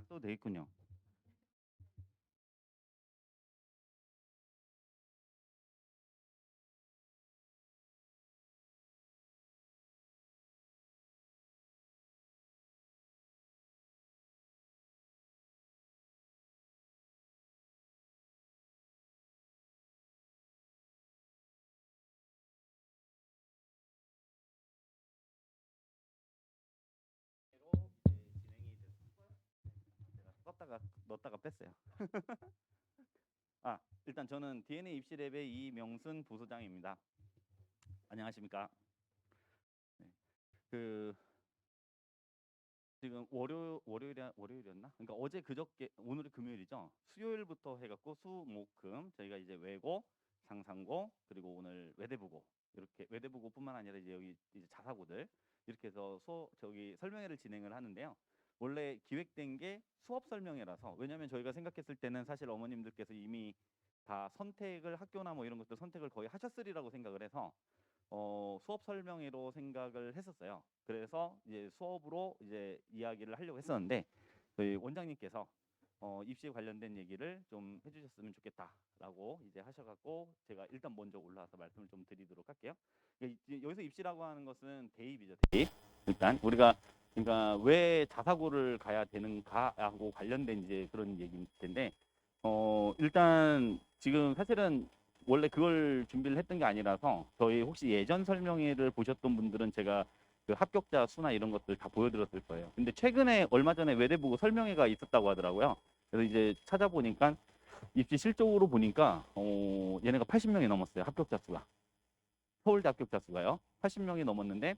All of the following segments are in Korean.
써도 되겠군요. 썼다가 넣었다가 뺐어요. 일단 저는 DNA 입시랩의 이명순 부소장입니다. 안녕하십니까? 네. 그 지금 월요일이었나? 그러니까 어제 그저께 오늘이 금요일이죠. 수요일부터 해갖고 수목금 저희가 이제 외고, 상상고 그리고 오늘 외대부고 이렇게 외대부고뿐만 아니라 이제 여기 이제 자사고들 이렇게 해서 저기 설명회를 진행을 하는데요. 원래 기획된 게 수업 설명회라서 왜냐하면 저희가 생각했을 때는 사실 어머님들께서 이미 다 선택을 학교나 뭐 이런 것들 선택을 거의 하셨으리라고 생각을 해서 수업 설명회로 생각을 했었어요. 그래서 이제 수업으로 이제 이야기를 하려고 했었는데 저희 원장님께서 입시에 관련된 얘기를 좀 해주셨으면 좋겠다라고 이제 하셔갖고 제가 일단 먼저 올라와서 말씀을 좀 드리도록 할게요. 여기서 입시라고 하는 것은 대입이죠. 대입. 일단 우리가 그러니까 왜 자사고를 가야 되는가하고 관련된 이제 그런 얘기일 텐데 일단 지금 사실은 원래 그걸 준비를 했던 게 아니라서 저희 혹시 예전 설명회를 보셨던 분들은 제가 그 합격자 수나 이런 것들 다 보여드렸을 거예요. 근데 최근에 얼마 전에 외대부고 설명회가 있었다고 하더라고요. 그래서 이제 찾아보니까 입시 실적으로 보니까 얘네가 80명이 넘었어요. 합격자 수가. 서울대 합격자 수가요. 80명이 넘었는데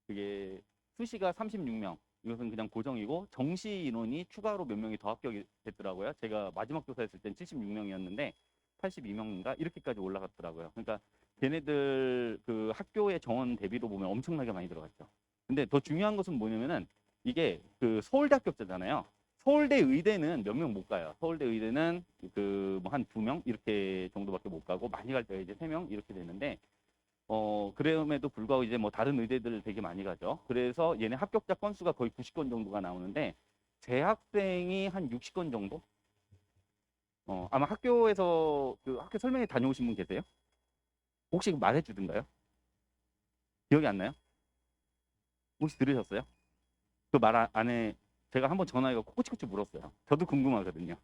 그게 수시가 36명. 이것은 그냥 고정이고 정시 인원이 추가로 몇 명이 더 합격이 됐더라고요. 제가 마지막 조사했을 땐 76명이었는데 82명인가 이렇게까지 올라갔더라고요. 그러니까 걔네들 그 학교의 정원 대비로 보면 엄청나게 많이 들어갔죠. 근데 더 중요한 것은 뭐냐면은 이게 그 서울대 합격자잖아요. 서울대 의대는 몇 명 못 가요. 서울대 의대는 그 뭐 한 2명 이렇게 정도밖에 못 가고 많이 갈 때가 이제 3명 이렇게 되는데 그럼에도 불구하고 이제 뭐 다른 의대들 되게 많이 가죠. 그래서 얘네 합격자 건수가 거의 90건 정도가 나오는데 재학생이 한 60건 정도? 아마 학교에서 그 학교 설명회 다녀오신 분 계세요? 혹시 말해 주던가요? 기억이 안 나요? 혹시 들으셨어요? 그 말 안에 제가 한번 전화해서 꼬치꼬치 물었어요. 저도 궁금하거든요.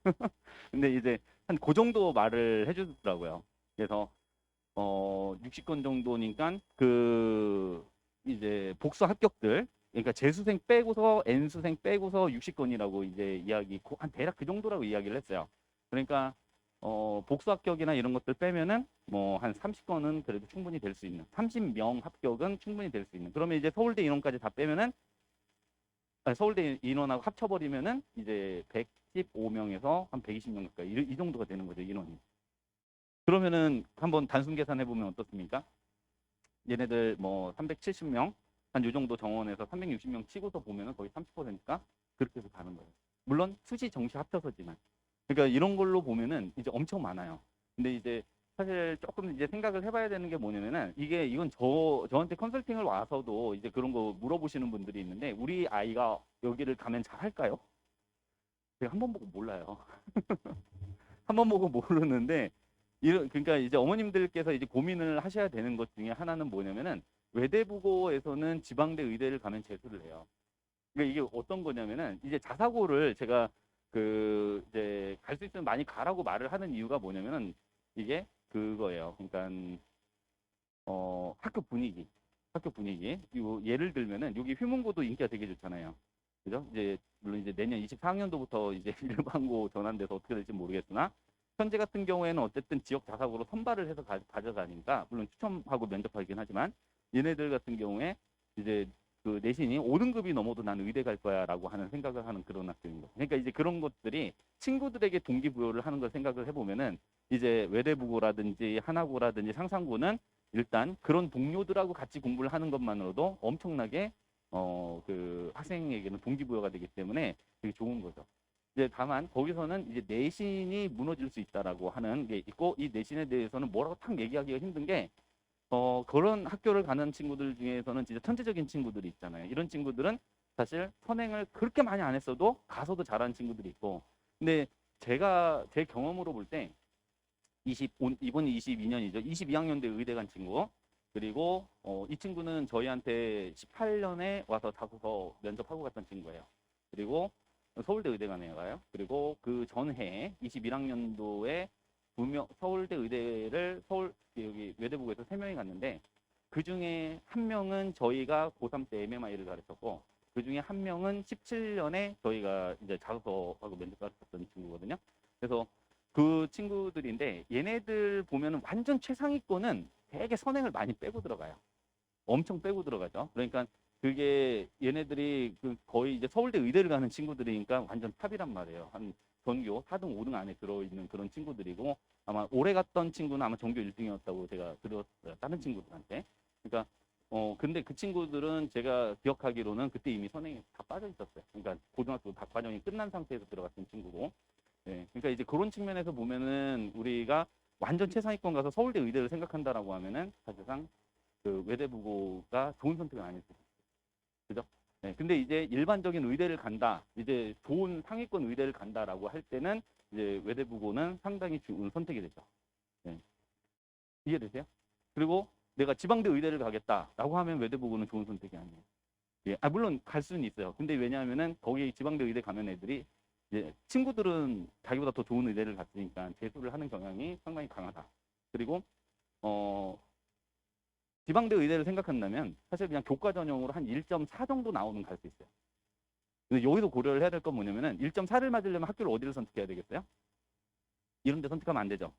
근데 이제 한 그 정도 말을 해주더라고요. 그래서 60건 정도니까 그 이제 복수 합격들 그러니까 재수생 빼고서 N수생 빼고서 60건이라고 이제 이야기 한 대략 그 정도라고 이야기를 했어요. 그러니까 복수 합격이나 이런 것들 빼면은 뭐 한 30건은 그래도 충분히 될 수 있는 30명 합격은 충분히 될 수 있는 그러면 이제 서울대 인원까지 다 빼면은 서울대 인원하고 합쳐버리면은 이제 115명에서 한 120명 가까이 이 정도가 되는 거죠 인원이. 그러면은 한번 단순 계산해 보면 어떻습니까? 얘네들 뭐 370명 한 요 정도 정원에서 360명 치고서 보면은 거의 30%가 그렇게 해서 가는 거예요. 물론 수시 정시 합쳐서지만. 그러니까 이런 걸로 보면은 이제 엄청 많아요. 근데 이제 사실 조금 이제 생각을 해봐야 되는 게 뭐냐면은 이건 저한테 컨설팅을 와서도 이제 그런 거 물어보시는 분들이 있는데 우리 아이가 여기를 가면 잘할까요? 제가 한 번 보고 몰라요. 한 번 보고 모르는데 그러니까 이제 어머님들께서 이제 고민을 하셔야 되는 것 중에 하나는 뭐냐면은 외대부고에서는 지방대 의대를 가면 재수를 해요. 그러니까 이게 어떤 거냐면은 이제 자사고를 제가 그 이제 갈 수 있으면 많이 가라고 말을 하는 이유가 뭐냐면은 이게 그거예요. 그러니까 학교 분위기, 학교 분위기. 이거 예를 들면은 여기 휘문고도 인기가 되게 좋잖아요. 그죠? 이제 물론 이제 내년 24학년도부터 이제 일반고 전환돼서 어떻게 될지 모르겠으나 현재 같은 경우에는 어쨌든 지역 자사고로 선발을 해서 가져다니까 물론 추첨하고 면접하긴 하지만 얘네들 같은 경우에 이제 그 내신이 5등급이 넘어도 나는 의대 갈 거야라고 하는 생각을 하는 그런 학교인 거. 그러니까 이제 그런 것들이 친구들에게 동기부여를 하는 걸 생각을 해보면은 이제 외대부고라든지 하나고라든지 상상고는 일단 그런 동료들하고 같이 공부를 하는 것만으로도 엄청나게 그 학생에게는 동기부여가 되기 때문에 되게 좋은 거죠. 이제 다만 거기서는 이제 내신이 무너질 수 있다라고 하는 게 있고 이 내신에 대해서는 뭐라고 탁 얘기하기가 힘든 게 그런 학교를 가는 친구들 중에서는 진짜 천재적인 친구들이 있잖아요. 이런 친구들은 사실 선행을 그렇게 많이 안 했어도 가서도 잘하는 친구들이 있고, 근데 제가 제 경험으로 볼 때 이번이 22년이죠. 22학년대 의대 간 친구. 그리고 이 친구는 저희한테 18년에 와서 자소서 면접하고 갔던 친구예요. 그리고 서울대 의대 간 애가요. 그리고 그 전해 21학년도에 서울대 의대를 여기 외대부에서 3명이 갔는데, 그 중에 한 명은 저희가 고3 때 MMI를 가르쳤고, 그 중에 한 명은 17년에 저희가 이제 자소서하고 면접 가르쳤던 친구거든요. 그래서 그 친구들인데, 얘네들 보면은 완전 최상위권은 되게 선행을 많이 빼고 들어가요. 엄청 빼고 들어가죠. 그러니까 그게 얘네들이 거의 이제 서울대 의대를 가는 친구들이니까 완전 탑이란 말이에요. 한 전교 4등, 5등 안에 들어있는 그런 친구들이고, 아마 올해 갔던 친구는 아마 전교 1등이었다고 제가 들었어요. 다른 친구들한테. 그러니까 근데 그 친구들은 제가 기억하기로는 그때 이미 선행이 다 빠져 있었어요. 그러니까 고등학교 다 과정이 끝난 상태에서 들어갔던 친구고. 네. 그러니까 이제 그런 측면에서 보면은 우리가 완전 최상위권 가서 서울대 의대를 생각한다라고 하면은 사실상 그 외대부고가 좋은 선택은 아닐 수 있어요. 그죠? 네. 근데 이제 일반적인 의대를 간다, 이제 좋은 상위권 의대를 간다라고 할 때는 이제 외대부고는 상당히 좋은 선택이 되죠. 네. 이해되세요? 그리고 내가 지방대 의대를 가겠다라고 하면 외대부고는 좋은 선택이 아니에요. 예. 물론 갈 수는 있어요. 근데 왜냐하면은 거기 지방대 의대 가면 애들이 이제 친구들은 자기보다 더 좋은 의대를 갔으니까 재수를 하는 경향이 상당히 강하다. 그리고 어 지방대 의대를 생각한다면 사실 그냥 교과 전형으로 한 1.4 정도 나오는 갈 수 있어요. 근데 여기서 고려를 해야 될 건 뭐냐면은 1.4를 맞으려면 학교를 어디를 선택해야 되겠어요? 이런 데 선택하면 안 되죠.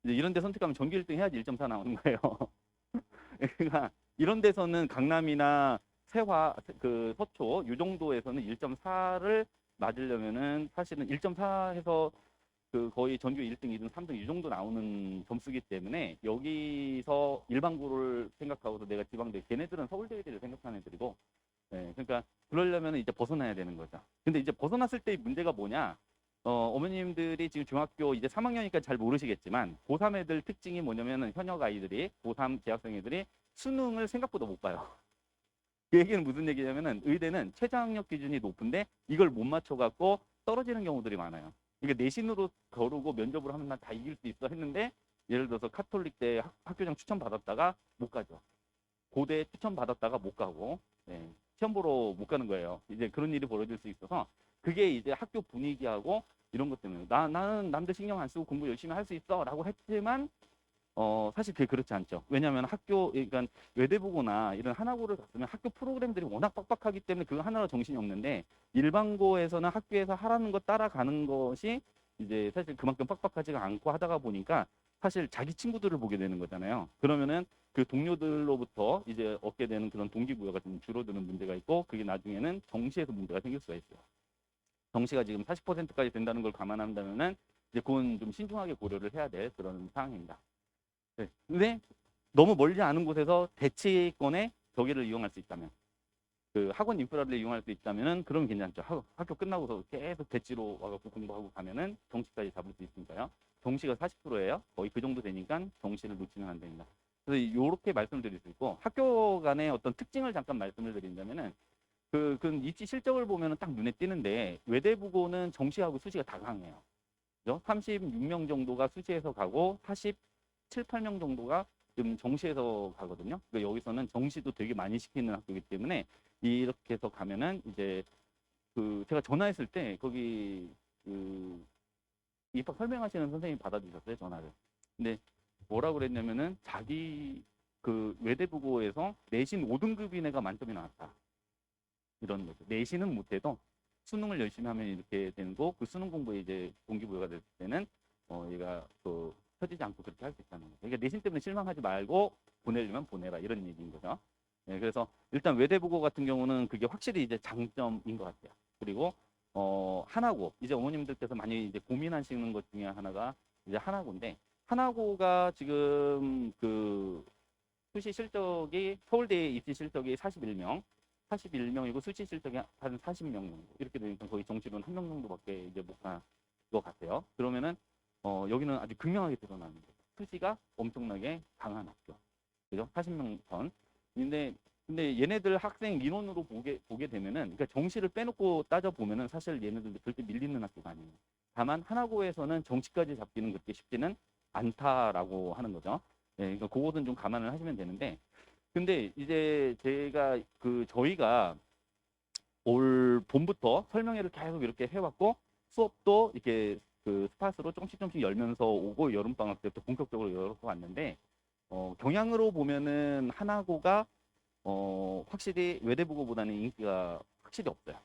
이제 이런 데 선택하면 전교 1등 해야지 1.4 나오는 거예요. 그러니까 이런 데서는 강남이나 세화, 그 서초 이 정도에서는 1.4를 맞으려면은 사실은 1.4에서 그 거의 전교 1등, 2등, 3등 이 정도 나오는 점수기 때문에 여기서 일반고를 생각하고서 내가 지방대, 걔네들은 서울대 의대를 생각하는 애들이고, 네, 그러니까 그러려면 이제 벗어나야 되는 거죠. 근데 이제 벗어났을 때의 문제가 뭐냐? 어머님들이 지금 중학교 이제 3학년이니까 잘 모르시겠지만 고3 애들 특징이 뭐냐면은 현역 아이들이 고3 재학생 애들이 수능을 생각보다 못 봐요. 그 얘기는 무슨 얘기냐면은 의대는 최저학력 기준이 높은데 이걸 못 맞춰갖고 떨어지는 경우들이 많아요. 그러니까 내신으로 거르고 면접으로 하면 난 다 이길 수 있어 했는데, 예를 들어서 카톨릭 대 학교장 추천 받았다가 못 가죠. 고대 추천 받았다가 못 가고, 네, 시험 보러 못 가는 거예요. 이제 그런 일이 벌어질 수 있어서 그게 이제 학교 분위기하고 이런 것 때문에 나는 남들 신경 안 쓰고 공부 열심히 할 수 있어라고 했지만 사실 그게 그렇지 않죠. 왜냐하면 그러니까 외대부고나 이런 하나고를 갔으면 학교 프로그램들이 워낙 빡빡하기 때문에 그거 하나로 정신이 없는데, 일반고에서는 학교에서 하라는 거 따라가는 것이 이제 사실 그만큼 빡빡하지가 않고 하다가 보니까 사실 자기 친구들을 보게 되는 거잖아요. 그러면은 그 동료들로부터 이제 얻게 되는 그런 동기부여가 좀 줄어드는 문제가 있고, 그게 나중에는 정시에서 문제가 생길 수가 있어요. 정시가 지금 40%까지 된다는 걸 감안한다면은 이제 그건 좀 신중하게 고려를 해야 될 그런 상황입니다. 네. 근데 너무 멀지 않은 곳에서 대치권에 저기를 이용할 수 있다면, 그 학원 인프라를 이용할 수 있다면은 그럼 괜찮죠. 학교 끝나고서 계속 대치로 와갖고 공부하고 가면은 정시까지 잡을 수 있으니까요. 정시가 40%예요. 거의 그 정도 되니까 정시를 놓치면 안 됩니다. 그래서 이렇게 말씀을 드릴 수 있고, 학교 간의 어떤 특징을 잠깐 말씀을 드린다면은 그 입시 실적을 보면은 딱 눈에 띄는데, 외대부고는 정시하고 수시가 다 강해요. 그죠? 36명 정도가 수시에서 가고 47, 8명 정도가 지금 정시에서 가거든요. 그러니까 여기서는 정시도 되게 많이 시키는 학교이기 때문에 이렇게 해서 가면은 이제 그 제가 전화했을 때 거기 그 입학 설명하시는 선생님이 받아주셨어요, 전화를. 근데 뭐라고 그랬냐면은 자기 그 외대부고에서 내신 5등급인 애가 만점이 나왔다. 이런 거죠. 내신은 못해도 수능을 열심히 하면 이렇게 되는 거, 그 수능 공부에 이제 동기부여가 됐을 때는 얘가 또 터지지 않고 그렇게 할 수 있다는 거죠. 그러니까 내신 때문에 실망하지 말고 보내려면 보내라, 이런 얘기인 거죠. 네, 그래서 일단 외대부고 같은 경우는 그게 확실히 이제 장점인 것 같아요. 그리고 하나고, 이제 어머님들께서 많이 이제 고민하시는 것 중에 하나가 이제 하나고인데, 하나고가 지금 그 수시 실적이 서울대 입시 실적이 41명이고 수시 실적이 한 40명 정도 이렇게 되니까 거의 정시로는 한 명 정도밖에 이제 못 간 것 같아요. 그러면은 여기는 아주 극명하게 드러나는 거죠. 수시가 엄청나게 강한 학교, 그죠? 40명 선. 근데 근데 얘네들 학생 민원으로 보게 되면은, 그러니까 정시를 빼놓고 따져보면은 사실 얘네들도 절대 밀리는 학교가 아니에요. 다만 하나고에서는 정시까지 잡기는 그렇게 쉽지는 않다라고 하는 거죠. 예, 그러니까 그것은 좀 감안을 하시면 되는데, 근데 이제 제가 저희가 올 봄부터 설명회를 계속 이렇게 해왔고, 수업도 이렇게 스팟으로 조금씩 열면서 오고, 여름방학 때부터 본격적으로 열어서 왔는데, 경향으로 보면은 하나고가 확실히 외대부고보다는 인기가 확실히 없어요.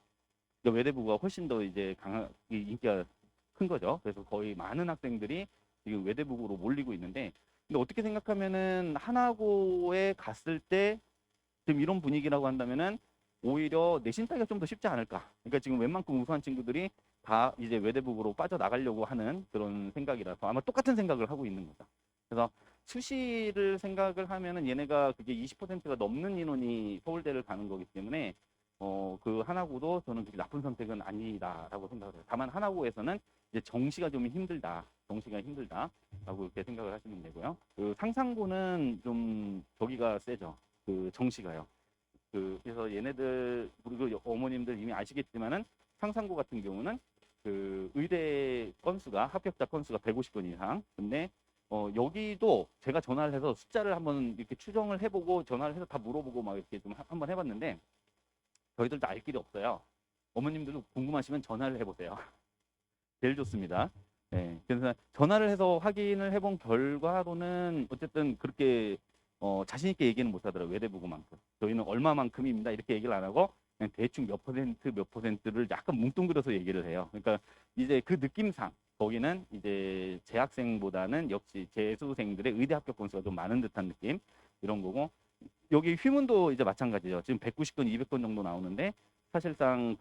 그러니까 외대부고가 훨씬 더 이제 인기가 큰 거죠. 그래서 거의 많은 학생들이 지금 외대부고로 몰리고 있는데, 근데 어떻게 생각하면은 하나고에 갔을 때 지금 이런 분위기라고 한다면은 오히려 내신 따기가 좀 더 쉽지 않을까. 그러니까 지금 웬만큼 우수한 친구들이 다 이제 외대부고로 빠져나가려고 하는 그런 생각이라서 아마 똑같은 생각을 하고 있는 거죠. 그래서 수시를 생각을 하면은 얘네가 그게 20%가 넘는 인원이 서울대를 가는 거기 때문에 그 하나고도 저는 그렇게 나쁜 선택은 아니다라고 생각을 해요. 다만 하나고에서는 이제 정시가 좀 힘들다. 정시가 힘들다라고 이렇게 생각을 하시면 되고요. 상상고는 좀 저기가 세죠. 정시가요. 그래서 얘네들 그리고 어머님들 이미 아시겠지만은 상상고 같은 경우는 의대 건수가 합격자 건수가 150건 이상. 근데 여기도 제가 전화를 해서 숫자를 한번 이렇게 추정을 해보고 전화를 해서 다 물어보고 막 이렇게 좀 한번 해봤는데 저희들도 알 길이 없어요. 어머님들도 궁금하시면 전화를 해보세요. 제일 좋습니다. 네, 그래서 전화를 해서 확인을 해본 결과로는 어쨌든 그렇게 자신 있게 얘기는 못하더라고요. 외대부고만큼. 저희는 얼마만큼입니다. 이렇게 얘기를 안 하고 그냥 대충 몇 퍼센트를 약간 뭉뚱그려서 얘기를 해요. 그러니까 이제 그 느낌상 거기는 이제 재학생보다는 역시 재수생들의 의대 합격 건수가 좀 많은 듯한 느낌 이런 거고, 여기 휘문도 이제 마찬가지죠. 지금 190건, 200건 정도 나오는데 사실상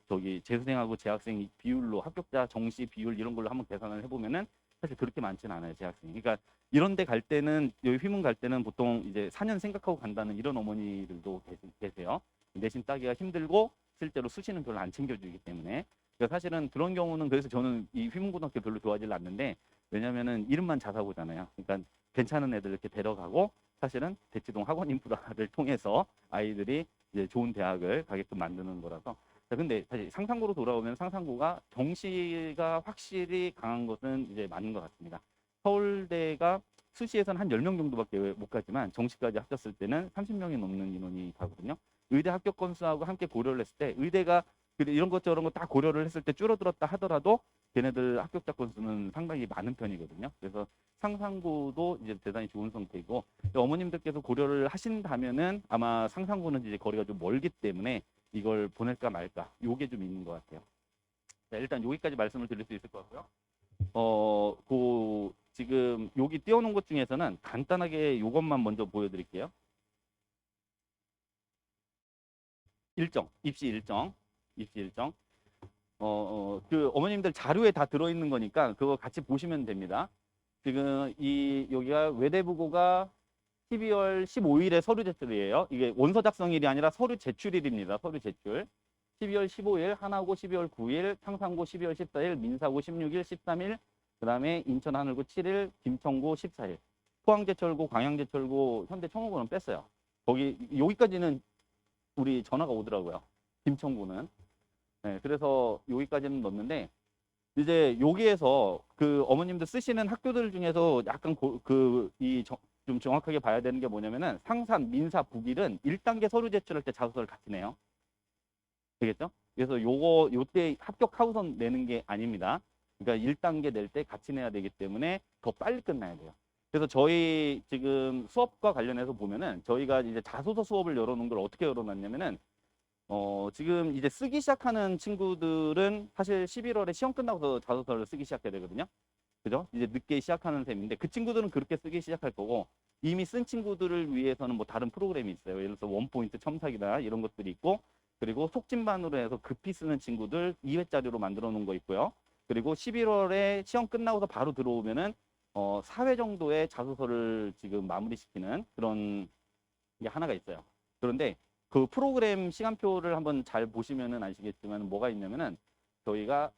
저기 재수생하고 재학생 비율로 합격자 정시 비율 이런 걸로 한번 계산을 해보면은 사실 그렇게 많지는 않아요, 재학생이. 그러니까 이런 데 갈 때는, 여기 휘문 갈 때는 보통 이제 4년 생각하고 간다는 이런 어머니들도 계세요. 내신 따기가 힘들고 실제로 수시는 별로 안 챙겨주기 때문에. 그러니까 사실은 그런 경우는, 그래서 저는 이 휘문고등학교 별로 좋아하지 않는데, 왜냐면은 이름만 자사고잖아요. 그러니까 괜찮은 애들 이렇게 데려가고 사실은 대치동 학원 인프라를 통해서 아이들이 이제 좋은 대학을 가게끔 만드는 거라서. 자, 근데 사실 상상고로 돌아오면 상상고가 정시가 확실히 강한 것은 이제 맞는 것 같습니다. 서울대가 수시에서는 한 10명 정도밖에 못 가지만 정시까지 합쳤을 때는 30명이 넘는 인원이 가거든요. 의대 합격 건수하고 함께 고려를 했을 때 의대가 이런 것 저런 거 다 고려를 했을 때 줄어들었다 하더라도 걔네들 합격자 건수는 상당히 많은 편이거든요. 그래서 상상고도 이제 대단히 좋은 선택이고, 어머님들께서 고려를 하신다면은 아마 상상고는 이제 거리가 좀 멀기 때문에 이걸 보낼까 말까 요게 좀 있는 것 같아요. 자, 일단 여기까지 말씀을 드릴 수 있을 것 같고요. 지금 여기 띄워놓은 것 중에서는 간단하게 요것만 먼저 보여드릴게요. 입시 일정. 어머님들 자료에 다 들어있는 거니까 그거 같이 보시면 됩니다. 지금 여기가 외대부고가 12월 15일에 서류 제출이에요. 이게 원서 작성일이 아니라 서류 제출일입니다. 서류 제출. 12월 15일 하나고, 12월 9일 상상고, 12월 14일 민사고, 16일 13일, 그 다음에 인천 하늘고 7일, 김천고 14일. 포항제철고, 광양제철고, 현대청호고는 뺐어요. 여기까지는 우리 전화가 오더라고요. 김천고는. 네, 그래서 여기까지는 넣었는데, 이제 여기에서 어머님들 쓰시는 학교들 중에서 약간 좀 정확하게 봐야 되는 게 뭐냐면은 상산, 민사, 북일은 1단계 서류 제출할 때 자소서를 같이 내요. 되겠죠? 그래서 요때 합격하고선 내는 게 아닙니다. 그러니까 1단계 낼 때 같이 내야 되기 때문에 더 빨리 끝나야 돼요. 그래서 저희 지금 수업과 관련해서 보면은 저희가 이제 자소서 수업을 열어놓은 걸 어떻게 열어놨냐면은 지금 이제 쓰기 시작하는 친구들은 사실 11월에 시험 끝나고서 자소서를 쓰기 시작해야 되거든요. 그죠? 이제 늦게 시작하는 셈인데 그 친구들은 그렇게 쓰기 시작할 거고, 이미 쓴 친구들을 위해서는 뭐 다른 프로그램이 있어요. 예를 들어서 원포인트 첨삭이나 이런 것들이 있고, 그리고 속진반으로 해서 급히 쓰는 친구들 2회짜리로 만들어 놓은 거 있고요. 그리고 11월에 시험 끝나고서 바로 들어오면은 4회 정도의 자소서를 지금 마무리시키는 그런 게 하나가 있어요. 그런데 그 프로그램 시간표를 한번 잘 보시면은 아시겠지만 뭐가 있냐면은 저희가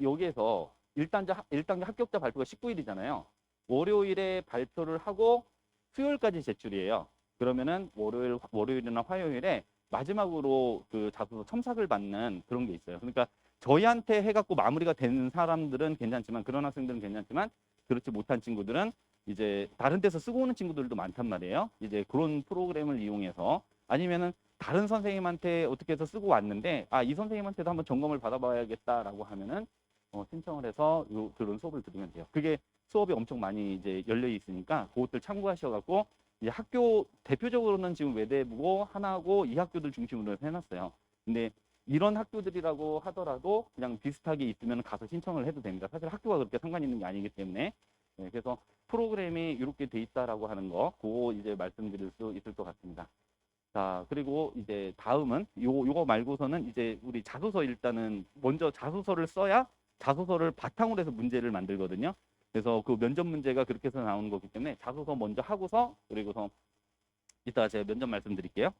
여기에서 1단계 합격자 발표가 19일이잖아요. 월요일에 발표를 하고 수요일까지 제출이에요. 그러면은 월요일이나 화요일에 마지막으로 그 자소서 첨삭을 받는 그런 게 있어요. 그러니까 저희한테 해갖고 마무리가 되는 사람들은 괜찮지만, 그런 학생들은 괜찮지만, 그렇지 못한 친구들은 이제 다른 데서 쓰고 오는 친구들도 많단 말이에요. 이제 그런 프로그램을 이용해서, 아니면은 다른 선생님한테 어떻게 해서 쓰고 왔는데, 이 선생님한테도 한번 점검을 받아봐야겠다라고 하면은 신청을 해서 그런 수업을 들으면 돼요. 그게 수업이 엄청 많이 이제 열려 있으니까 그것들 참고하셔갖고, 이제 학교 대표적으로는 지금 외대부고 하나고 이 학교들 중심으로 해놨어요. 근데 이런 학교들이라고 하더라도 그냥 비슷하게 있으면 가서 신청을 해도 됩니다. 사실 학교가 그렇게 상관 있는 게 아니기 때문에. 네, 그래서 프로그램이 이렇게 돼 있다라고 하는 거, 그거 이제 말씀드릴 수 있을 것 같습니다. 자, 그리고 이제 다음은 요거 말고서는 이제 우리 자소서, 일단은 먼저 자소서를 써야 자소서를 바탕으로 해서 문제를 만들거든요. 그래서 그 면접 문제가 그렇게 해서 나오는 거기 때문에 자소서 먼저 하고서, 그리고서 이따가 제가 면접 말씀드릴게요.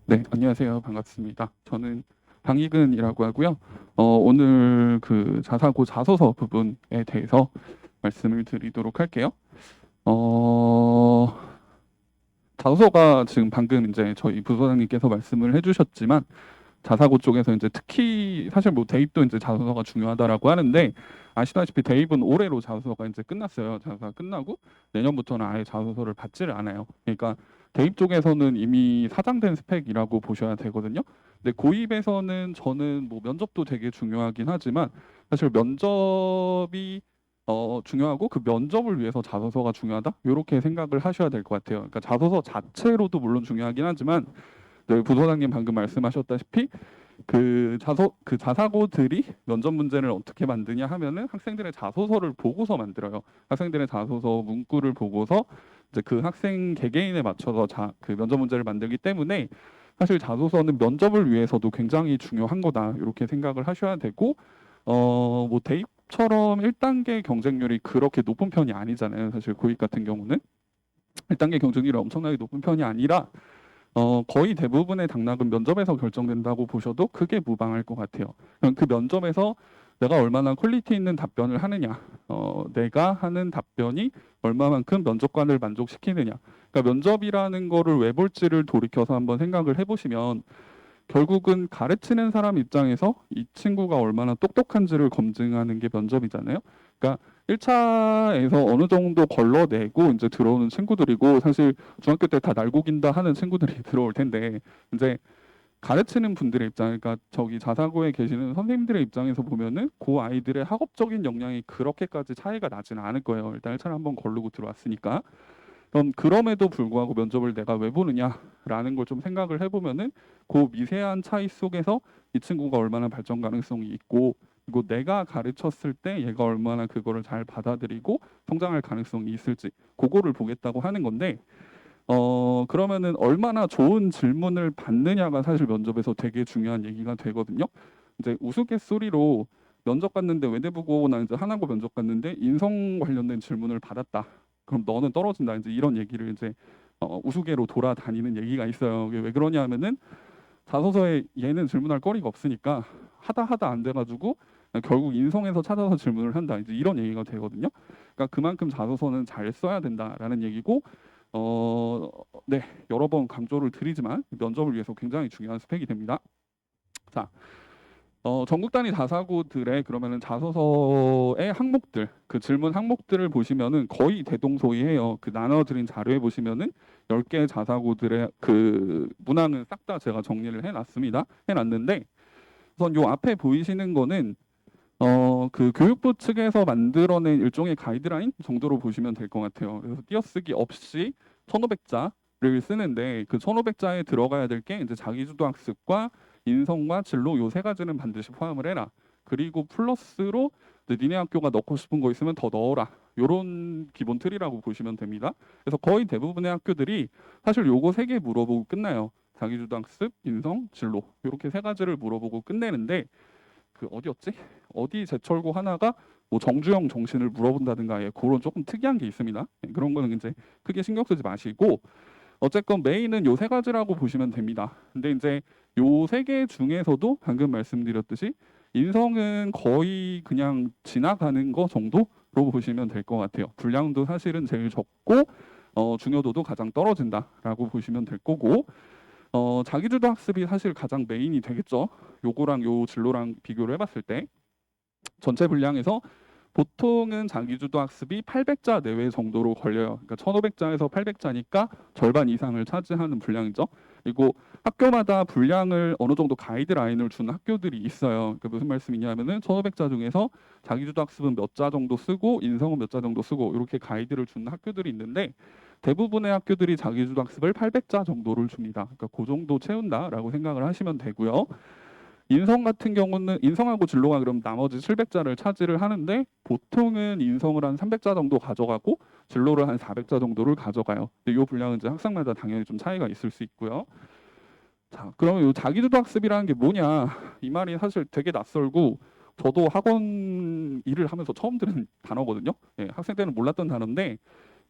네, 안녕하세요. 반갑습니다. 저는 방익은이라고 하고요. 오늘 그 자사고 자소서 부분에 대해서 말씀을 드리도록 할게요. 어, 자소서가 지금 방금 이제 저희 부소장님께서 말씀을 해주셨지만, 자사고 쪽에서 이제 특히 사실 뭐 대입도 이제 자소서가 중요하다라고 하는데, 아시다시피 대입은 올해로 자소서가 이제 끝났어요. 자소서가 끝나고 내년부터는 아예 자소서를 받지를 않아요. 그러니까 대입 쪽에서는 이미 사장된 스펙이라고 보셔야 되거든요. 근데 고입에서는 저는 뭐 면접도 되게 중요하긴 하지만, 사실 면접이 중요하고 그 면접을 위해서 자소서가 중요하다, 이렇게 생각을 하셔야 될 것 같아요. 그러니까 자소서 자체로도 물론 중요하긴 하지만, 네, 부소장님 방금 말씀하셨다시피 그 자사고들이 면접 문제를 어떻게 만드냐 하면은 학생들의 자소서를 보고서 만들어요. 학생들의 자소서 문구를 보고서 이제 그 학생 개개인에 맞춰서 그 면접 문제를 만들기 때문에, 사실 자소서는 면접을 위해서도 굉장히 중요한 거다, 이렇게 생각을 하셔야 되고, 뭐 대입처럼 1단계 경쟁률이 그렇게 높은 편이 아니잖아요. 사실 고입 같은 경우는 1단계 경쟁률이 엄청나게 높은 편이 아니라, 거의 대부분의 당락은 면접에서 결정된다고 보셔도 크게 무방할 것 같아요. 그럼 그 면접에서 내가 얼마나 퀄리티 있는 답변을 하느냐, 내가 하는 답변이 얼마만큼 면접관을 만족시키느냐. 그러니까 면접이라는 거를 왜 볼지를 돌이켜서 한번 생각을 해보시면, 결국은 가르치는 사람 입장에서 이 친구가 얼마나 똑똑한지를 검증하는 게 면접이잖아요. 그러니까 1차에서 어느 정도 걸러내고 이제 들어오는 친구들이고, 사실 중학교 때 다 날고긴다 하는 친구들이 들어올 텐데, 이제 가르치는 분들의 입장, 그러니까 저기 자사고에 계시는 선생님들의 입장에서 보면은 그 아이들의 학업적인 역량이 그렇게까지 차이가 나지는 않을 거예요. 일단 1차를 한번 거르고 들어왔으니까. 그럼 그럼에도 불구하고 면접을 내가 왜 보느냐라는 걸 좀 생각을 해보면은, 그 미세한 차이 속에서 이 친구가 얼마나 발전 가능성이 있고, 그리고 내가 가르쳤을 때 얘가 얼마나 그거를 잘 받아들이고 성장할 가능성이 있을지, 그거를 보겠다고 하는 건데, 그러면은 얼마나 좋은 질문을 받느냐가 사실 면접에서 되게 중요한 얘기가 되거든요. 이제 우스갯소리로 면접 갔는데, 외대부고나 이제 하나고 면접 갔는데 인성 관련된 질문을 받았다, 그럼 너는 떨어진다, 이제 이런 얘기를 이제 우스개로 돌아다니는 얘기가 있어요. 이게 왜 그러냐면은, 자소서에 얘는 질문할 거리가 없으니까 하다 안 돼가지고 결국 인성에서 찾아서 질문을 한다, 이제 이런 얘기가 되거든요. 그러니까 그만큼 자소서는 잘 써야 된다라는 얘기고, 네, 여러 번 강조를 드리지만 면접을 위해서 굉장히 중요한 스펙이 됩니다. 자, 전국 단위 자사고들의 그러면은 자소서의 항목들, 그 질문 항목들을 보시면은 거의 대동소이해요. 그 나눠드린 자료에 보시면은 10개 자사고들의 그 문항은 싹 다 제가 정리를 해놨는데, 우선 요 앞에 보이시는 거는 그 교육부 측에서 만들어낸 일종의 가이드라인 정도로 보시면 될 것 같아요. 그래서 띄어쓰기 없이 1,500자를 쓰는데, 그 1,500자에 들어가야 될 게 이제 자기주도 학습과 인성과 진로, 요 세 가지는 반드시 포함을 해라. 그리고 플러스로 이제 니네 학교가 넣고 싶은 거 있으면 더 넣어라, 요런 기본 틀이라고 보시면 됩니다. 그래서 거의 대부분의 학교들이 사실 요거 세 개 물어보고 끝나요. 자기주도 학습, 인성, 진로 이렇게 세 가지를 물어보고 끝내는데 그 어디였지? 어디 제철고 하나가 뭐 정주영 정신을 물어본다든가 예, 그런 조금 특이한 게 있습니다. 예, 그런 거는 이제 크게 신경 쓰지 마시고 어쨌건 메인은 요 세 가지라고 보시면 됩니다. 근데 이제 요 세 개 중에서도 방금 말씀드렸듯이 인성은 거의 그냥 지나가는 거 정도로 보시면 될 것 같아요. 분량도 사실은 제일 적고 중요도도 가장 떨어진다라고 보시면 될 거고 자기주도 학습이 사실 가장 메인이 되겠죠. 요거랑 요 진로랑 비교를 해봤을 때 전체 분량에서 보통은 자기주도 학습이 800자 내외 정도로 걸려요. 그러니까 1500자에서 800자니까 절반 이상을 차지하는 분량이죠. 그리고 학교마다 분량을 어느 정도 가이드라인을 준 학교들이 있어요. 그러니까 무슨 말씀이냐면은 1500자 중에서 자기주도 학습은 몇 자 정도 쓰고 인성은 몇 자 정도 쓰고 이렇게 가이드를 준 학교들이 있는데 대부분의 학교들이 자기주도 학습을 800자 정도를 줍니다. 그러니까 그 정도 채운다라고 생각을 하시면 되고요. 인성 같은 경우는 인성하고 진로가 그럼 나머지 700자를 차지를 하는데 보통은 인성을 한 300자 정도 가져가고 진로를 한 400자 정도를 가져가요. 근데 이 분량은 이제 학생마다 당연히 좀 차이가 있을 수 있고요. 자, 그러면 이 자기주도 학습이라는 게 뭐냐? 이 말이 사실 되게 낯설고 저도 학원 일을 하면서 처음 들은 단어거든요. 예, 학생 때는 몰랐던 단어인데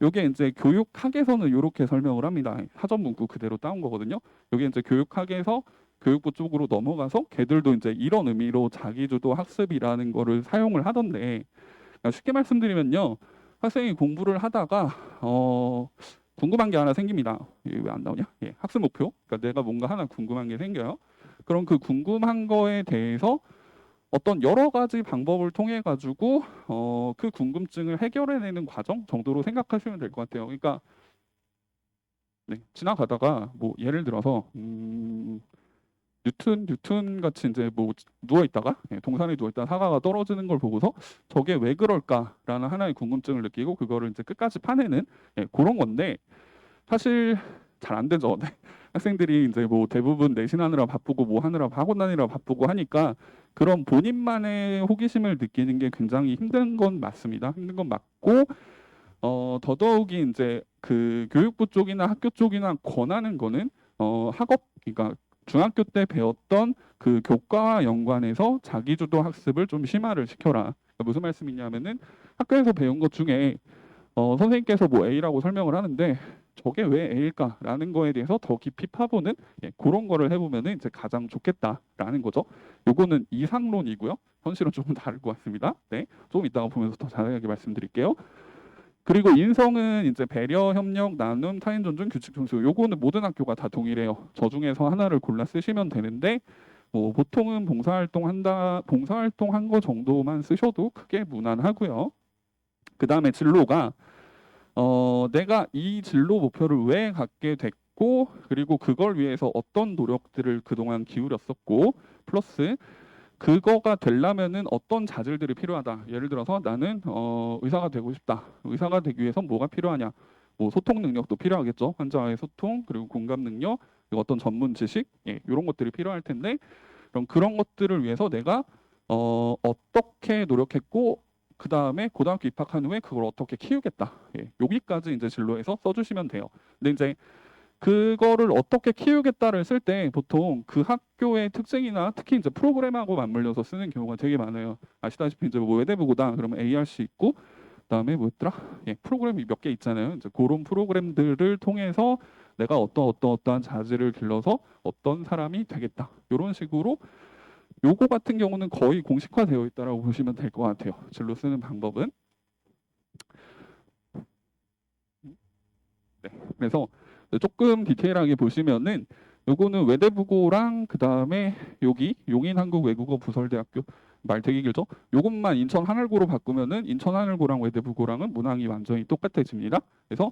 요게 이제 교육학에서는 이렇게 설명을 합니다. 사전 문구 그대로 따온 거거든요. 요게 이제 교육학에서 교육부 쪽으로 넘어가서 걔들도 이제 이런 의미로 자기주도 학습이라는 거를 사용을 하던데 그러니까 쉽게 말씀드리면요. 학생이 공부를 하다가 궁금한 게 하나 생깁니다. 왜 안 나오냐? 예, 학습 목표. 그러니까 내가 뭔가 하나 궁금한 게 생겨요. 그럼 그 궁금한 거에 대해서 어떤 여러 가지 방법을 통해 가지고 그 궁금증을 해결해내는 과정 정도로 생각하시면 될 것 같아요. 그러니까 네, 지나가다가 뭐 예를 들어서 뉴튼 같이 이제 뭐 누워 있다가 예, 동산에 누워 있다가 사과가 떨어지는 걸 보고서 저게 왜 그럴까라는 하나의 궁금증을 느끼고 그거를 이제 끝까지 파내는 예, 그런 건데 사실 잘 안 되죠. 네. 학생들이 이제 뭐 대부분 내신하느라 바쁘고 뭐 하느라 학원 다니느라 바쁘고 하니까 그런 본인만의 호기심을 느끼는 게 굉장히 힘든 건 맞습니다. 힘든 건 맞고 더더욱이 이제 그 교육부 쪽이나 학교 쪽이나 권하는 거는 학업 그러니까 중학교 때 배웠던 그 교과와 연관해서 자기주도 학습을 좀 심화를 시켜라. 그러니까 무슨 말씀이냐면은 학교에서 배운 것 중에 선생님께서 뭐 A라고 설명을 하는데 저게 왜 A일까라는 거에 대해서 더 깊이 파보는 예, 그런 거를 해보면은 이제 가장 좋겠다라는 거죠. 요거는 이상론이고요. 현실은 조금 다를 것 같습니다. 네, 조금 이따가 보면서 더 자세하게 말씀드릴게요. 그리고 인성은 이제 배려, 협력, 나눔, 타인 존중, 규칙 준수. 요거는 모든 학교가 다 동일해요. 저 중에서 하나를 골라 쓰시면 되는데 뭐 보통은 봉사활동 한 거 정도만 쓰셔도 크게 무난하고요. 그 다음에 진로가 내가 이 진로 목표를 왜 갖게 됐고 그리고 그걸 위해서 어떤 노력들을 그동안 기울였었고 플러스 그거가 되려면은 어떤 자질들이 필요하다. 예를 들어서 나는 의사가 되고 싶다. 의사가 되기 위해서 뭐가 필요하냐? 뭐 소통 능력도 필요하겠죠. 환자와의 소통 그리고 공감 능력 그리고 어떤 전문 지식 예, 이런 것들이 필요할 텐데 그럼 그런 것들을 위해서 내가 어떻게 노력했고 그 다음에 고등학교 입학한 후에 그걸 어떻게 키우겠다. 예, 여기까지 이제 진로에서 써주시면 돼요. 근데 이제 그거를 어떻게 키우겠다를 쓸 때 보통 그 학교의 특징이나 특히 이제 프로그램하고 맞물려서 쓰는 경우가 되게 많아요. 아시다시피 이제 뭐 외대부고다 그러면 ARC 있고 그다음에 뭐였더라? 예, 프로그램이 몇 개 있잖아요. 이제 그런 프로그램들을 통해서 내가 어떠한 자질을 길러서 어떤 사람이 되겠다. 이런 식으로 요거 같은 경우는 거의 공식화되어 있다라고 보시면 될 것 같아요. 진로 쓰는 방법은. 네. 그래서 조금 디테일하게 보시면은 요거는 외대부고랑 그 다음에 여기 용인한국외국어 부설대학교 말 되게 길죠? 요것만 인천 하늘고로 바꾸면은 인천 하늘고랑 외대부고랑은 문항이 완전히 똑같아집니다. 그래서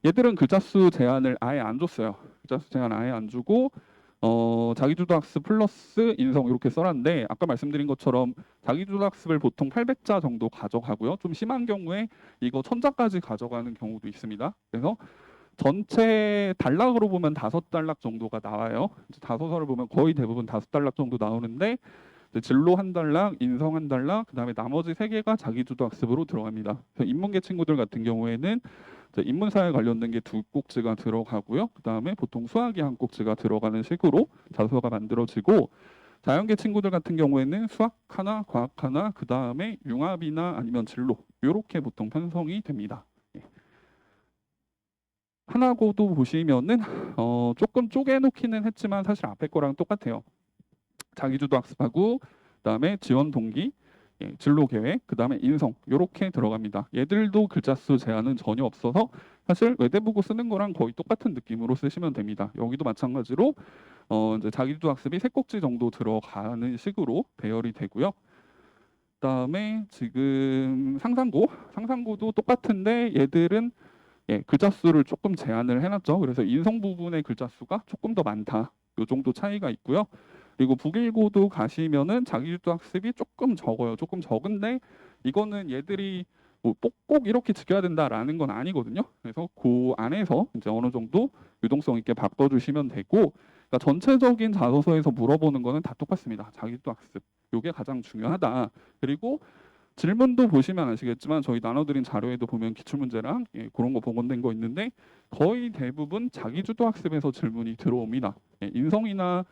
얘들은 글자 수 제한을 아예 안 줬어요. 글자 수 제한 아예 안 주고 자기주도 학습 플러스 인성 이렇게 써놨는데 아까 말씀드린 것처럼 자기주도 학습을 보통 800자 정도 가져가고요. 좀 심한 경우에 이거 1000자까지 가져가는 경우도 있습니다. 그래서 전체 단락으로 보면 5단락 정도가 나와요. 이제 다소서를 보면 거의 대부분 5단락 정도 나오는데 이제 진로 한 단락, 인성 한 단락, 그다음에 나머지 세 개가 자기주도 학습으로 들어갑니다. 그래서 인문계 친구들 같은 경우에는 이제 인문사회 관련된 게 두 꼭지가 들어가고요. 그다음에 보통 수학이 한 꼭지가 들어가는 식으로 자소서가 만들어지고, 자연계 친구들 같은 경우에는 수학 하나, 과학 하나, 그다음에 융합이나 아니면 진로 이렇게 보통 편성이 됩니다. 예. 하나고도 보시면은 조금 쪼개놓기는 했지만 사실 앞에 거랑 똑같아요. 자기주도 학습하고 그다음에 지원 동기, 예, 진로 계획, 그다음에 인성 이렇게 들어갑니다. 얘들도 글자 수 제한은 전혀 없어서 사실 외대부고 쓰는 거랑 거의 똑같은 느낌으로 쓰시면 됩니다. 여기도 마찬가지로 이제 자기주도 학습이 세 꼭지 정도 들어가는 식으로 배열이 되고요. 그다음에 지금 상상고도 똑같은데 얘들은 예, 글자 수를 조금 제한을 해놨죠. 그래서 인성 부분의 글자 수가 조금 더 많다. 요 정도 차이가 있고요. 그리고 북일고도 가시면은 자기주도 학습이 조금 적어요. 조금 적은데 이거는 얘들이 뭐 꼭 이렇게 지켜야 된다라는 건 아니거든요. 그래서 그 안에서 이제 어느 정도 유동성 있게 바꿔주시면 되고, 그러니까 전체적인 자소서에서 물어보는 거는 다 똑같습니다. 자기주도 학습. 요게 가장 중요하다. 그리고 질문도 보시면 아시겠지만 저희 나눠드린 자료에도 보면 기출문제랑 예, 그런 거 복원된 거 있는데 거의 대부분 자기주도 학습에서 질문이 들어옵니다. 예, 인성이나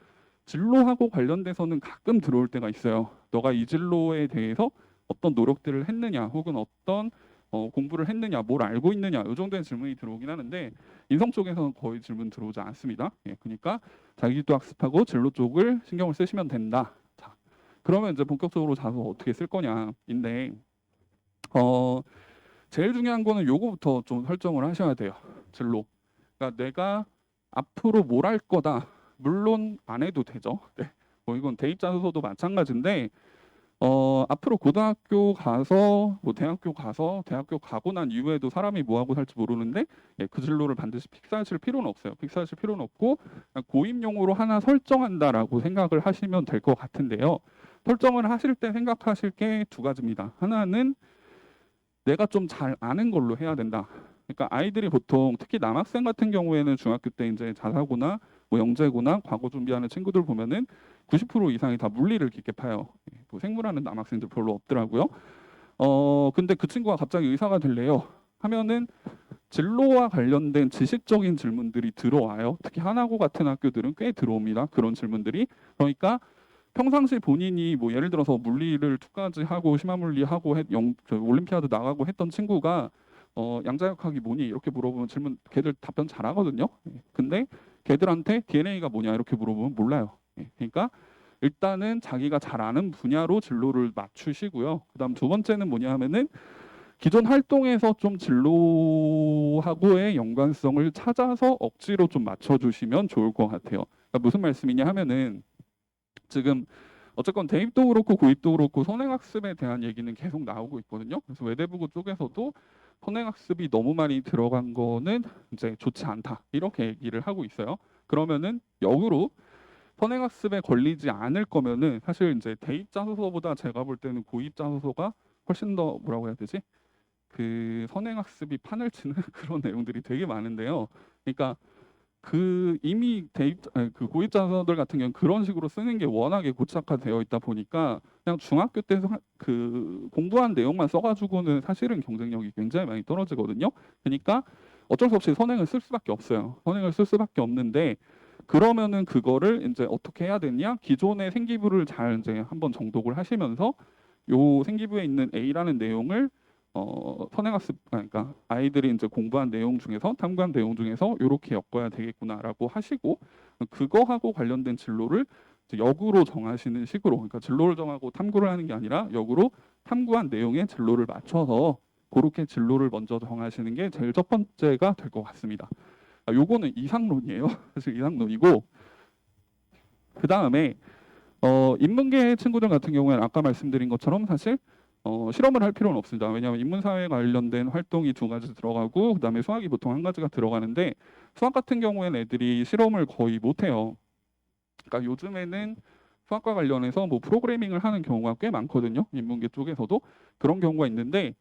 진로하고 관련돼서는 가끔 들어올 때가 있어요. 너가 이 진로에 대해서 어떤 노력들을 했느냐, 혹은 어떤 공부를 했느냐, 뭘 알고 있느냐, 이 정도의 질문이 들어오긴 하는데 인성 쪽에서는 거의 질문 들어오지 않습니다. 예, 그러니까 자기주도 학습하고 진로 쪽을 신경을 쓰시면 된다. 자, 그러면 이제 본격적으로 자소 어떻게 쓸 거냐인데 제일 중요한 거는 요거부터 좀 설정을 하셔야 돼요. 진로. 그러니까 내가 앞으로 뭘 할 거다. 물론 안 해도 되죠. 네. 뭐 이건 대입 자소서도 마찬가지인데 앞으로 고등학교 가서 뭐 대학교 가고 난 이후에도 사람이 뭐 하고 살지 모르는데 예, 그 진로를 반드시 픽스하실 필요는 없어요. 픽스하실 필요는 없고 그냥 고입용으로 하나 설정한다라고 생각을 하시면 될 것 같은데요. 설정을 하실 때 생각하실 게 두 가지입니다. 하나는 내가 좀 잘 아는 걸로 해야 된다. 그러니까 아이들이 보통 특히 남학생 같은 경우에는 중학교 때 이제 자사고나 뭐 영재고나 과거 준비하는 친구들 보면은 90% 이상이 다 물리를 깊게 파요. 뭐 생물하는 남학생들 별로 없더라고요. 근데 그 친구가 갑자기 의사가 될래요 하면은 진로와 관련된 지식적인 질문들이 들어와요. 특히 하나고 같은 학교들은 꽤 들어옵니다. 그런 질문들이. 그러니까 평상시 본인이 뭐 예를 들어서 물리를 투까지 하고 심화물리 하고 올림피아드 나가고 했던 친구가 양자역학이 뭐니 이렇게 물어보면 질문 걔들 답변 잘하거든요. 예. 근데 걔들한테 DNA가 뭐냐 이렇게 물어보면 몰라요. 예. 그러니까 일단은 자기가 잘 아는 분야로 진로를 맞추시고요. 그다음 두 번째는 뭐냐 하면은 기존 활동에서 좀 진로하고의 연관성을 찾아서 억지로 좀 맞춰주시면 좋을 것 같아요. 그러니까 무슨 말씀이냐 하면은 지금 어쨌건 대입도 그렇고 고입도 그렇고 선행학습에 대한 얘기는 계속 나오고 있거든요. 그래서 외대부고 쪽에서도 선행학습이 너무 많이 들어간 거는 이제 좋지 않다 이렇게 얘기를 하고 있어요. 그러면은 역으로 선행학습에 걸리지 않을 거면은 사실 이제 대입 자소서보다 제가 볼 때는 고입 자소서가 훨씬 더 뭐라고 해야 되지? 그 선행학습이 판을 치는 그런 내용들이 되게 많은데요. 그러니까 그 이미 그 고입 자소서들 같은 경우는 그런 식으로 쓰는 게 워낙에 고착화되어 있다 보니까 그냥 중학교 때 그 공부한 내용만 써가지고는 사실은 경쟁력이 굉장히 많이 떨어지거든요. 그러니까 어쩔 수 없이 선행을 쓸 수밖에 없어요. 선행을 쓸 수밖에 없는데 그러면은 그거를 이제 어떻게 해야 되냐? 기존의 생기부를 잘 이제 한번 정독을 하시면서 요 생기부에 있는 A라는 내용을 선행학습 그러니까 아이들이 이제 공부한 내용 중에서 탐구한 내용 중에서 이렇게 엮어야 되겠구나라고 하시고 그거하고 관련된 진로를 이제 역으로 정하시는 식으로 그러니까 진로를 정하고 탐구를 하는 게 아니라 역으로 탐구한 내용에 진로를 맞춰서 그렇게 진로를 먼저 정하시는 게 제일 첫 번째가 될 것 같습니다. 요거는 이상론이에요. 사실 이상론이고 그 다음에 인문계 친구들 같은 경우에는 아까 말씀드린 것처럼 사실 실험을 할 필요는 없습니다. 왜냐하면 인문사회 관련된 활동이 두 가지 들어가고 그다음에 수학이 보통 한 가지가 들어가는데 수학 같은 경우에는 애들이 실험을 거의 못해요. 그러니까 요즘에는 수학과 관련해서 뭐 프로그래밍을 하는 경우가 꽤 많거든요. 인문계 쪽에서도 그런 경우가 있는데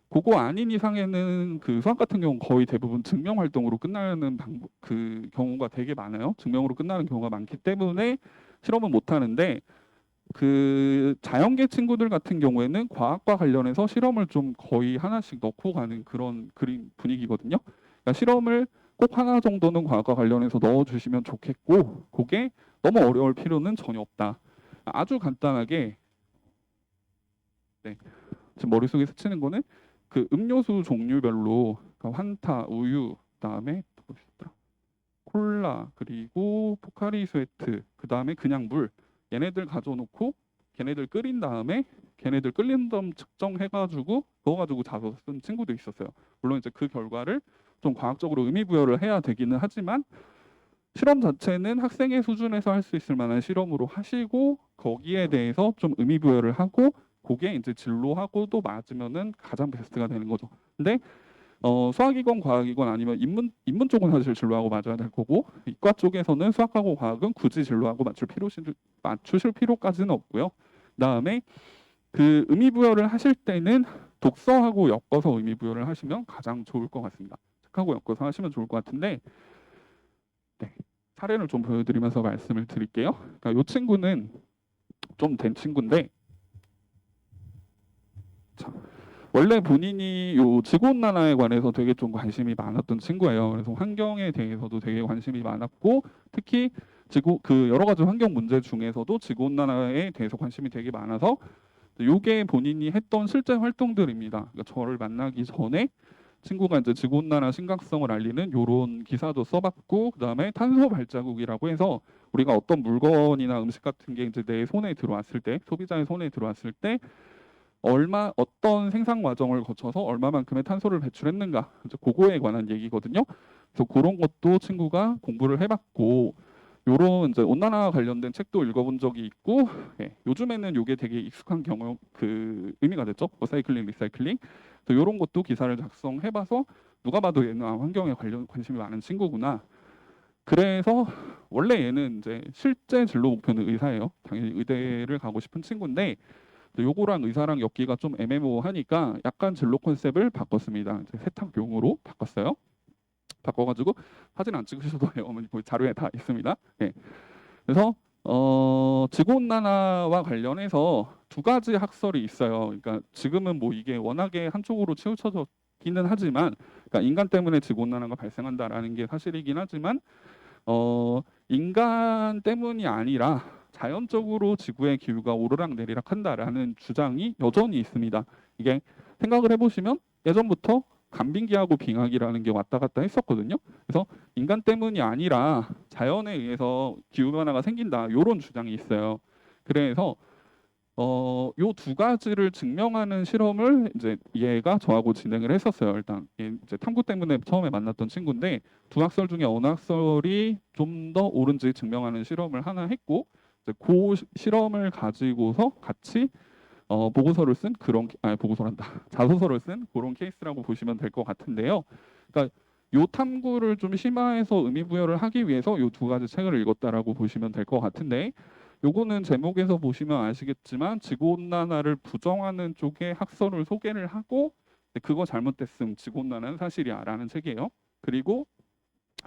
그거 아닌 이상에는 그 수학 같은 경우는 거의 대부분 증명 활동으로 끝나는 그 경우가 되게 많아요. 증명으로 끝나는 경우가 많기 때문에 실험은 못 하는데 그 자연계 친구들 같은 경우에는 과학과 관련해서 실험을 좀 거의 하나씩 넣고 가는 그런 그림 분위기거든요. 그러니까 실험을 꼭 하나 정도는 과학과 관련해서 넣어주시면 좋겠고, 그게 너무 어려울 필요는 전혀 없다. 아주 간단하게, 네, 지금 머릿속에 스치는 거는 그 음료수 종류별로, 그러니까 환타, 우유, 그다음에 또 있었더라. 콜라, 그리고 포카리 스웨트, 그다음에 그냥 물, 얘네들 가져놓고 걔네들 끓인 다음에 걔네들 끓는 점 측정해가지고 그거 가지고 자소 쓴 친구도 있었어요. 물론 이제 그 결과를 좀 과학적으로 의미 부여를 해야 되기는 하지만, 실험 자체는 학생의 수준에서 할 수 있을 만한 실험으로 하시고 거기에 대해서 좀 의미 부여를 하고 그게 이제 진로하고도 맞으면은 가장 베스트가 되는 거죠. 근데 수학이건 과학이건 아니면 인문 쪽은 사실 진로하고 맞아야 될 거고, 이과 쪽에서는 수학하고 과학은 굳이 진로하고 맞추실 필요까지는 없고요. 그다음에 그 의미 부여를 하실 때는 독서하고 엮어서 의미 부여를 하시면 가장 좋을 것 같습니다. 책하고 엮어서 하시면 좋을 것 같은데, 네, 사례를 좀 보여드리면서 말씀을 드릴게요. 그러니까 이 친구는 좀 된 친구인데, 자, 원래 본인이 요 지구온난화에 관해서 되게 좀 관심이 많았던 친구예요. 그래서 환경에 대해서도 되게 관심이 많았고, 특히 지구 그 여러 가지 환경 문제 중에서도 지구온난화에 대해서 관심이 되게 많아서 요게 본인이 했던 실제 활동들입니다. 그러니까 저를 만나기 전에 친구가 이제 지구온난화 심각성을 알리는 요런 기사도 써봤고, 그다음에 탄소 발자국이라고 해서 우리가 어떤 물건이나 음식 같은 게 이제 내 손에 들어왔을 때, 소비자의 손에 들어왔을 때 어떤 생산 과정을 거쳐서 얼마만큼의 탄소를 배출했는가, 이제 그거에 관한 얘기거든요. 그래서 그런 것도 친구가 공부를 해봤고, 요런 이제 온난화 관련된 책도 읽어본 적이 있고, 예, 요즘에는 요게 되게 익숙한 경험 그 의미가 됐죠. 어사이클링, 리사이클링. 그래서 요런 것도 기사를 작성해봐서 누가 봐도 얘는 환경에 관심이 많은 친구구나. 그래서 원래 얘는 이제 실제 진로 목표는 의사예요. 당연히 의대를 가고 싶은 친구인데, 요거랑 의사랑 엮기가 좀 애매모호하니까 약간 진로 컨셉을 바꿨습니다. 이제 세탁용으로 바꿨어요. 바꿔가지고 사진 안 찍으셔도 돼요. 어머니 자료에 다 있습니다. 네. 그래서 지구온난화와 관련해서 두 가지 학설이 있어요. 그러니까 지금은 뭐 이게 워낙에 한쪽으로 치우쳐졌기는 하지만, 그러니까 인간 때문에 지구온난화가 발생한다라는 게 사실이긴 하지만, 인간 때문이 아니라 자연적으로 지구의 기후가 오르락 내리락 한다라는 주장이 여전히 있습니다. 이게 생각을 해보시면 예전부터 간빙기하고 빙하기라는 게 왔다 갔다 했었거든요. 그래서 인간 때문이 아니라 자연에 의해서 기후 변화가 생긴다, 이런 주장이 있어요. 그래서 요 두 가지를 증명하는 실험을 이제 얘가 저하고 진행을 했었어요. 일단 얘 이제 탐구 때문에 처음에 만났던 친구인데, 두 학설 중에 어느 학설이 좀 더 옳은지 증명하는 실험을 하나 했고, 이제 그 실험을 가지고서 같이 보고서를 쓴 그런 보고서란다 자소서를 쓴 그런 케이스라고 보시면 될 것 같은데요. 그러니까 요 탐구를 좀 심화해서 의미 부여를 하기 위해서 요 두 가지 책을 읽었다라고 보시면 될 것 같은데, 요거는 제목에서 보시면 아시겠지만 지구온난화를 부정하는 쪽의 학설을 소개를 하고, 그거 잘못됐음 지구온난화는 사실이야라는 책이에요. 그리고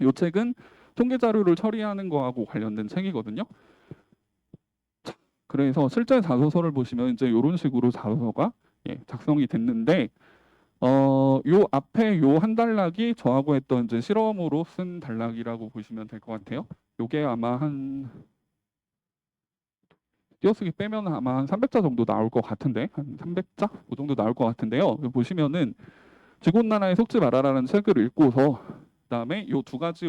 요 책은 통계 자료를 처리하는 거하고 관련된 책이거든요. 그래서 실제 자소서를 보시면 이제 이런 식으로 자소서가 작성이 됐는데, 요 앞에 요 한 단락이 저하고 했던 이제 실험으로 쓴 단락이라고 보시면 될 것 같아요. 요게 아마 한 띄어쓰기 빼면 아마 한 300자 정도 나올 것 같은데, 한 300자 그 정도 나올 것 같은데요. 보시면은 지구온난화에 속지 말아라는 책을 읽고서 그다음에 요 두 가지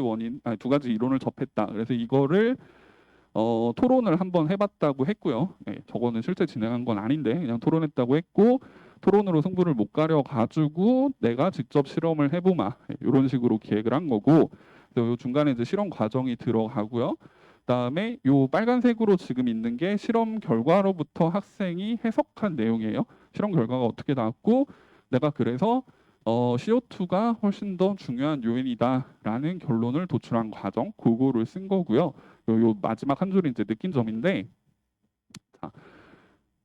이론을 접했다. 그래서 이거를 토론을 한번 해봤다고 했고요. 저거는 실제 진행한 건 아닌데 그냥 토론했다고 했고, 토론으로 승부를 못 가려 가지고 내가 직접 실험을 해보마, 이런 식으로 기획을 한 거고, 그래서 요 중간에 이제 실험 과정이 들어가고요. 그다음에 요 빨간색으로 지금 있는 게 실험 결과로부터 학생이 해석한 내용이에요. 실험 결과가 어떻게 나왔고, 내가 그래서 CO2가 훨씬 더 중요한 요인이다라는 결론을 도출한 과정, 그거를 쓴 거고요. 요 마지막 한 줄이 이제 느낀 점인데, 자,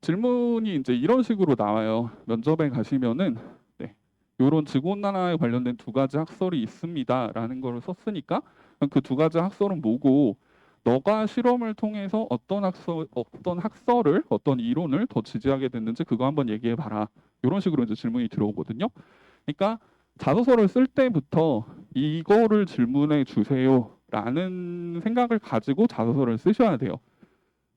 질문이 이제 이런 식으로 나와요. 면접에 가시면은, 네, 요런 지구온난화에 관련된 두 가지 학설이 있습니다라는 걸 썼으니까 그 두 가지 학설은 뭐고, 너가 실험을 통해서 어떤 학설을, 어떤 이론을 더 지지하게 됐는지 그거 한번 얘기해 봐라. 이런 식으로 이제 질문이 들어오거든요. 그러니까 자소서를 쓸 때부터 이거를 질문해 주세요라는 생각을 가지고 자소서를 쓰셔야 돼요.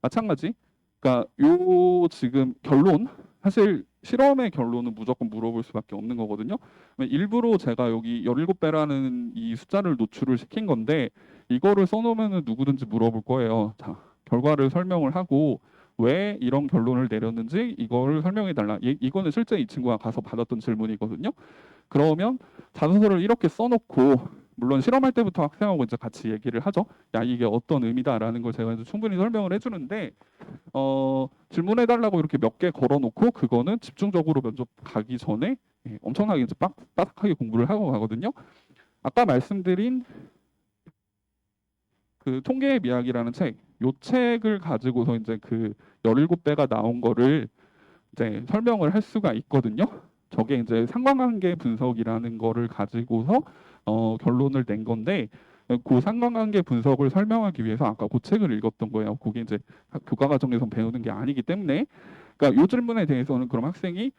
마찬가지. 그러니까 요 지금 결론, 사실 실험의 결론은 무조건 물어볼 수밖에 없는 거거든요. 일부러 제가 여기 17배라는 이 숫자를 노출을 시킨 건데 이거를 써놓으면 누구든지 물어볼 거예요. 자, 결과를 설명을 하고 왜 이런 결론을 내렸는지 이거를 설명해 달라. 이거는 실제 이 친구가 가서 받았던 질문이거든요. 그러면 자소서를 이렇게 써놓고 물론 실험할 때부터 학생하고 이제 같이 얘기를 하죠. 야, 이게 어떤 의미다라는 걸 제가 이제 충분히 설명을 해주는데 질문해 달라고 이렇게 몇 개 걸어놓고 그거는 집중적으로 면접 가기 전에 엄청나게 이제 빠삭하게 공부를 하고 가거든요. 아까 말씀드린 그 통계의 미학이라는 책, 요 책을 가지고서 이제 그 17배가 나온 거를 이제 설명을 할 수가 있거든요. 저게 이제 상관관계 분석이라는 거를 가지고서 결론을 낸 건데 그 상관관계 분석을 설명하기 위해서 아까 그 책을 읽었던 거예요. 그게 이제 교과 과정에서 배우는 게 아니기 때문에 그러니까 이 질문에 대해서는 그럼 학생이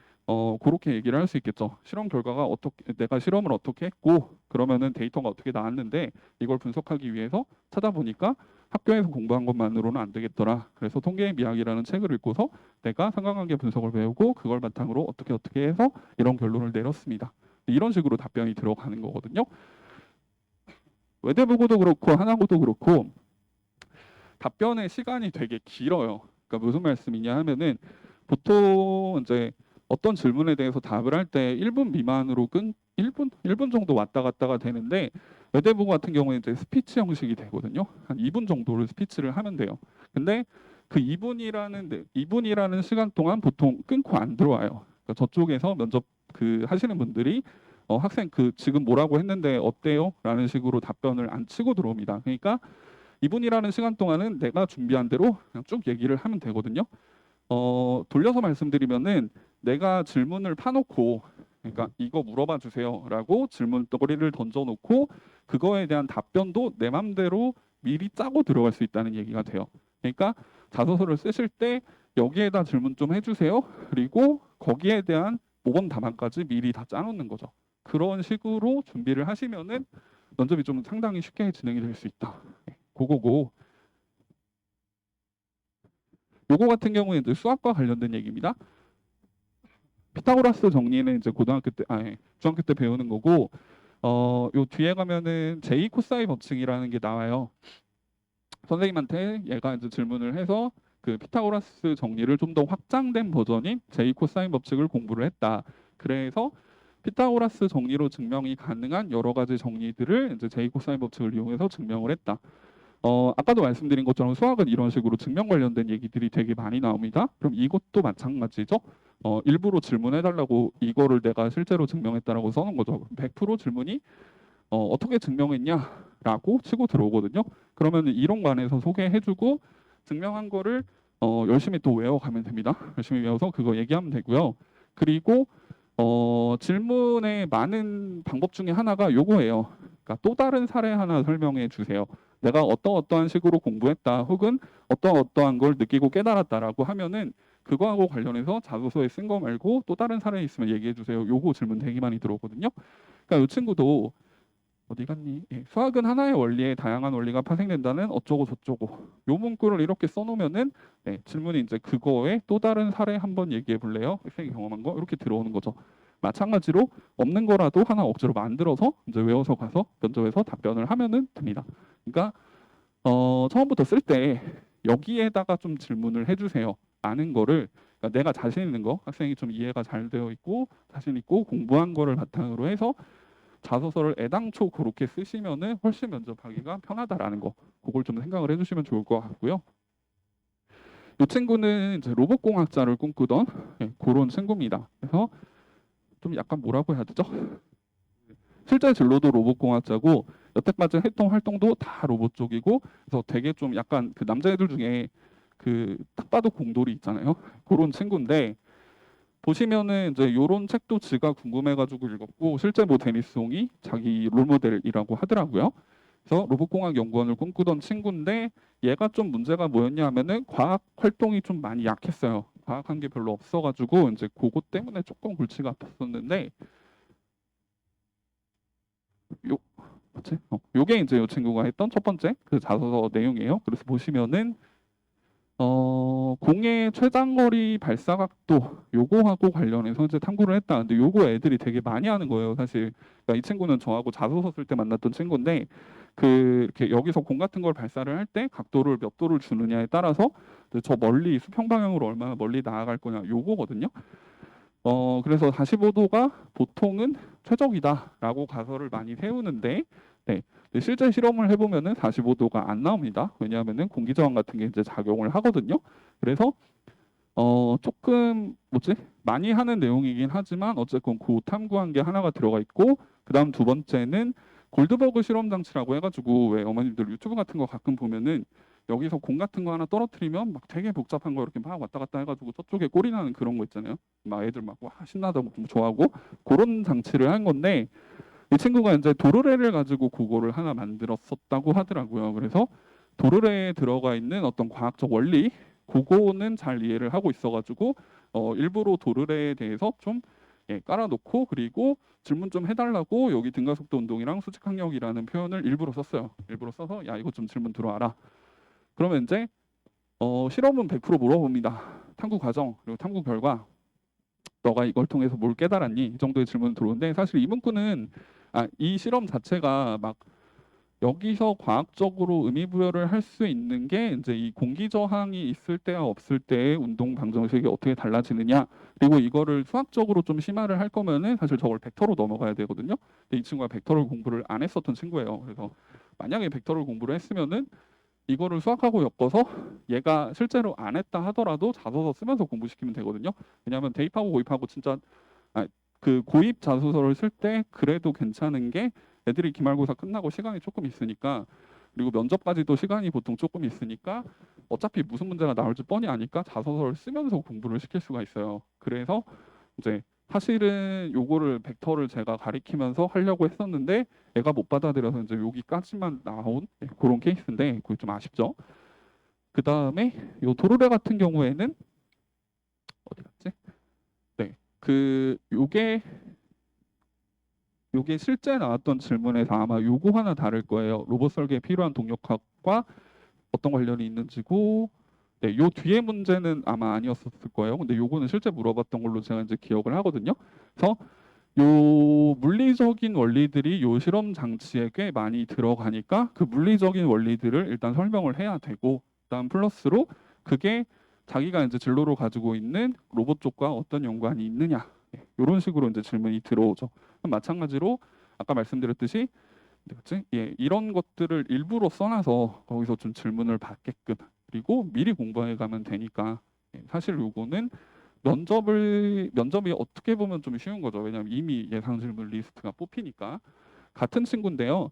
그렇게 얘기를 할 수 있겠죠. 실험 결과가 어떻게 내가 실험을 어떻게 했고 그러면은 데이터가 어떻게 나왔는데 이걸 분석하기 위해서 찾아보니까 학교에서 공부한 것만으로는 안 되겠더라. 그래서 통계의 미학이라는 책을 읽고서 내가 상관관계 분석을 배우고 그걸 바탕으로 어떻게 해서 이런 결론을 내렸습니다. 이런 식으로 답변이 들어가는 거거든요. 외대부고도 그렇고 하나고도 그렇고 답변의 시간이 되게 길어요. 그러니까 무슨 말씀이냐 하면은 보통 이제 어떤 질문에 대해서 답을 할 때 1분 미만으로 1분 정도 왔다 갔다가 되는데 외대부고 같은 경우에 이제 스피치 형식이 되거든요. 한 2분 정도를 스피치를 하면 돼요. 근데 그 2분이라는 시간 동안 보통 끊고 안 들어와요. 그러니까 저쪽에서 면접 그 하시는 분들이 학생 그 지금 뭐라고 했는데 어때요? 라는 식으로 답변을 안 치고 들어옵니다. 그러니까 2분이라는 시간 동안은 내가 준비한 대로 그냥 쭉 얘기를 하면 되거든요. 돌려서 말씀드리면은 내가 질문을 파놓고 그러니까 이거 물어봐 주세요라고 질문거리를 던져놓고 그거에 대한 답변도 내 맘대로 미리 짜고 들어갈 수 있다는 얘기가 돼요. 그러니까 자소서를 쓰실 때 여기에다 질문 좀 해주세요. 그리고 거기에 대한 모범 답안까지 미리 다 짜놓는 거죠. 그런 식으로 준비를 하시면은 면접이 좀 상당히 쉽게 진행이 될 수 있다. 고고고. 요거 같은 경우에 이제 수학과 관련된 얘기입니다. 피타고라스 정리는 이제 중학교 때 배우는 거고, 요 뒤에 가면은 제이 코사인 법칙이라는 게 나와요. 선생님한테 얘가 이제 질문을 해서 그 피타고라스 정리를 좀 더 확장된 버전인 제이 코사인 법칙을 공부를 했다. 그래서 피타고라스 정리로 증명이 가능한 여러 가지 정리들을 이제 제이 코사인 법칙을 이용해서 증명을 했다. 아까도 말씀드린 것처럼 수학은 이런 식으로 증명 관련된 얘기들이 되게 많이 나옵니다. 그럼 이것도 마찬가지죠. 일부러 질문해달라고 이거를 내가 실제로 증명했다라고 써놓은 거죠. 100% 질문이 어떻게 증명했냐라고 치고 들어오거든요. 그러면 이론관에서 소개해주고 증명한 거를 열심히 또 외워가면 됩니다. 열심히 외워서 그거 얘기하면 되고요. 그리고 질문의 많은 방법 중에 하나가 요거예요. 그러니까 또 다른 사례 하나 설명해 주세요. 내가 어떠한 식으로 공부했다 혹은 어떠한 걸 느끼고 깨달았다라고 하면은 그거하고 관련해서 자소서에 쓴 거 말고 또 다른 사례 있으면 얘기해 주세요. 요거 질문 되게 많이 들어오거든요. 그러니까 이 친구도 어디 갔니? 수학은 하나의 원리에 다양한 원리가 파생된다는 어쩌고 저쩌고 요 문구를 이렇게 써놓으면은 질문이 이제 그거에 또 다른 사례 한번 얘기해 볼래요? 학생이 경험한 거 이렇게 들어오는 거죠. 마찬가지로 없는 거라도 하나 억지로 만들어서 이제 외워서 가서 면접에서 답변을 하면은 됩니다. 그러니까 처음부터 쓸 때 여기에다가 좀 질문을 해주세요. 아는 거를 그러니까 내가 자신 있는 거 학생이 좀 이해가 잘 되어 있고 자신 있고 공부한 거를 바탕으로 해서 자소서를 애당초 그렇게 쓰시면은 훨씬 면접하기가 편하다라는 거 그걸 좀 생각을 해주시면 좋을 것 같고요. 이 친구는 이제 로봇공학자를 꿈꾸던 그런 친구입니다. 그래서 좀 약간 뭐라고 해야 되죠? 실제 진로도 로봇공학자고 여태까지 했던 활동도 다 로봇 쪽이고 그래서 되게 좀 약간 그 남자애들 중에 그 딱 봐도 공돌이 있잖아요. 그런 친구인데 보시면은 이제 요런 책도 지가 궁금해가지고 읽었고 실제 뭐 데니스 홍이 자기 롤모델이라고 하더라고요. 그래서 로봇공학연구원을 꿈꾸던 친구인데 얘가 좀 문제가 뭐였냐 하면은 과학 활동이 좀 많이 약했어요. 과학한 게 별로 없어가지고 이제 그것 때문에 조금 골치가 아팠었는데 요 뭐지? 요게 이제 요 친구가 했던 첫 번째 그 자소서 내용이에요. 그래서 보시면은 공의 최장거리 발사각도 요거하고 관련해서 이제 탐구를 했다. 근데 요거 애들이 되게 많이 하는 거예요, 사실. 그러니까 이 친구는 저하고 자소서 쓸 때 만났던 친구인데 그 이렇게 여기서 공 같은 걸 발사를 할 때 각도를 몇 도를 주느냐에 따라서 이제 저 멀리 수평 방향으로 얼마나 멀리 나아갈 거냐 요거거든요. 그래서 45도가 보통은 최적이다라고 가설을 많이 세우는데, 네. 근데 실제 실험을 해보면은 45도가 안 나옵니다. 왜냐하면은 공기 저항 같은 게 이제 작용을 하거든요. 그래서 조금 뭐지? 많이 하는 내용이긴 하지만 어쨌건 그 탐구한 게 하나가 들어가 있고, 그다음 두 번째는 골드버그 실험 장치라고 해가지고 왜 어머님들 유튜브 같은 거 가끔 보면은 여기서 공 같은 거 하나 떨어뜨리면 막 되게 복잡한 거 이렇게 막 왔다 갔다 해가지고 저쪽에 꼬리 나는 그런 거 있잖아요. 막 애들 막 와 신나다고 좀 좋아하고 그런 장치를 한 건데 이 친구가 이제 도르래를 가지고 그거를 하나 만들었었다고 하더라고요. 그래서 도르래에 들어가 있는 어떤 과학적 원리 그거는 잘 이해를 하고 있어가지고 일부러 도르래에 대해서 좀 깔아놓고 그리고 질문 좀 해달라고 여기 등가속도 운동이랑 수직 항력이라는 표현을 일부러 썼어요. 일부러 써서 야 이거 좀 질문 들어와라. 그러면 이제 실험은 100% 물어봅니다. 탐구 과정 그리고 탐구 결과 너가 이걸 통해서 뭘 깨달았니? 이 정도의 질문 들어오는데 사실 이 문구는 이 실험 자체가 막 여기서 과학적으로 의미 부여를 할 수 있는 게 이제 이 공기 저항이 있을 때와 없을 때의 운동 방정식이 어떻게 달라지느냐 그리고 이거를 수학적으로 좀 심화를 할 거면은 사실 저걸 벡터로 넘어가야 되거든요. 근데 이 친구가 벡터를 공부를 안 했었던 친구예요. 그래서 만약에 벡터를 공부를 했으면은 이거를 수학하고 엮어서 얘가 실제로 안 했다 하더라도 자소서 쓰면서 공부시키면 되거든요. 왜냐하면 대입하고 고입하고 진짜 그 고입 자소서를 쓸 때 그래도 괜찮은 게 애들이 기말고사 끝나고 시간이 조금 있으니까 그리고 면접까지도 시간이 보통 조금 있으니까 어차피 무슨 문제가 나올지 뻔히 아니까 자소서를 쓰면서 공부를 시킬 수가 있어요. 그래서 이제 사실은 요거를 벡터를 제가 가리키면서 하려고 했었는데 애가 못 받아들여서 이제 여기까지만 나온 그런 케이스인데 그게 좀 아쉽죠. 그 다음에 요 도르래 같은 경우에는 어디 갔지? 네, 그 요게 실제 나왔던 질문에서 아마 요거 하나 다를 거예요. 로봇 설계에 필요한 동력학과 어떤 관련이 있는지고 네, 요 뒤에 문제는 아마 아니었을 거예요. 근데 요거는 실제 물어봤던 걸로 제가 이제 기억을 하거든요. 그래서 요 물리적인 원리들이 요 실험 장치에 꽤 많이 들어가니까 그 물리적인 원리들을 일단 설명을 해야 되고 그다음 플러스로 그게 자기가 이제 진로로 가지고 있는 로봇 쪽과 어떤 연관이 있느냐 이런 식으로 이제 질문이 들어오죠. 그럼 마찬가지로 아까 말씀드렸듯이 그치? 이런 것들을 일부러 써놔서 거기서 좀 질문을 받게끔 그리고 미리 공부해 가면 되니까 사실 요거는 면접이 어떻게 보면 좀 쉬운 거죠. 왜냐하면 이미 예상 질문 리스트가 뽑히니까 같은 친구인데요.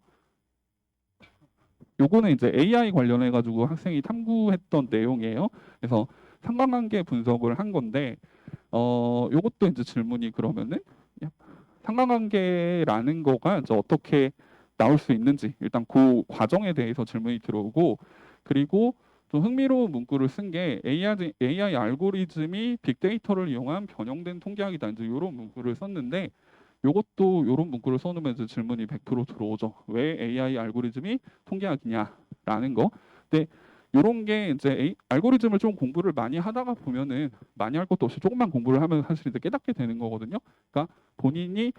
요거는 이제 AI 관련해 가지고 학생이 탐구했던 내용이에요. 그래서 상관관계 분석을 한 건데 요것도 이제 질문이 그러면은 상관관계라는 거가 이제 어떻게 나올 수 있는지 일단 그 과정에 대해서 질문이 들어오고 그리고 좀 흥미로운 문구를 쓴 게 AI 알고리즘이 빅데이터를 이용한 변형된 통계학이다. 이제 이런 문구를 썼는데 요것도 이런 문구를 써놓으면 이제 질문이 100% 들어오죠. 왜 AI 알고리즘이 통계학이냐라는 거. 근데 이런 게 이제 알고리즘을 좀 공부를 많이 하다가 보면은 많이 할 것도 없이 조금만 공부를 하면 사실 이제 깨닫게 되는 거거든요. 그러니까 본인이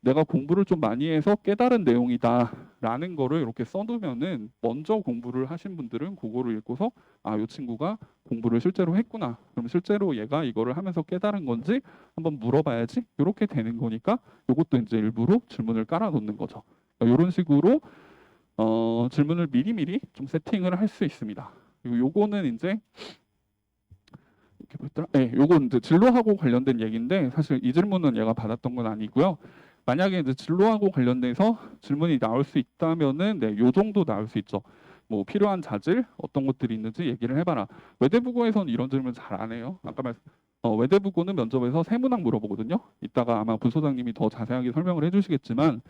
내가 공부를 좀 많이 해서 깨달은 내용이다라는 거를 이렇게 써두면은 먼저 공부를 하신 분들은 그거를 읽고서 이 친구가 공부를 실제로 했구나. 그럼 실제로 얘가 이거를 하면서 깨달은 건지 한번 물어봐야지. 이렇게 되는 거니까 이것도 이제 일부러 질문을 깔아놓는 거죠. 이런 식으로 질문을 미리미리 좀 세팅을 할 수 있습니다. 그리고 요거는 이제 이렇게 뭐였더라? 네, 요건 이제 진로하고 관련된 얘기인데 사실 이 질문은 얘가 받았던 건 아니고요. 만약에 이제 진로하고 관련돼서 질문이 나올 수 있다면은 요 정도 나올 수 있죠. 뭐 필요한 자질 어떤 것들이 있는지 얘기를 해봐라. 외대부고에서는 이런 질문 잘 안 해요. 아까 외대부고는 면접에서 세문학 물어보거든요. 이따가 아마 부소장님이 더 자세하게 설명을 해주시겠지만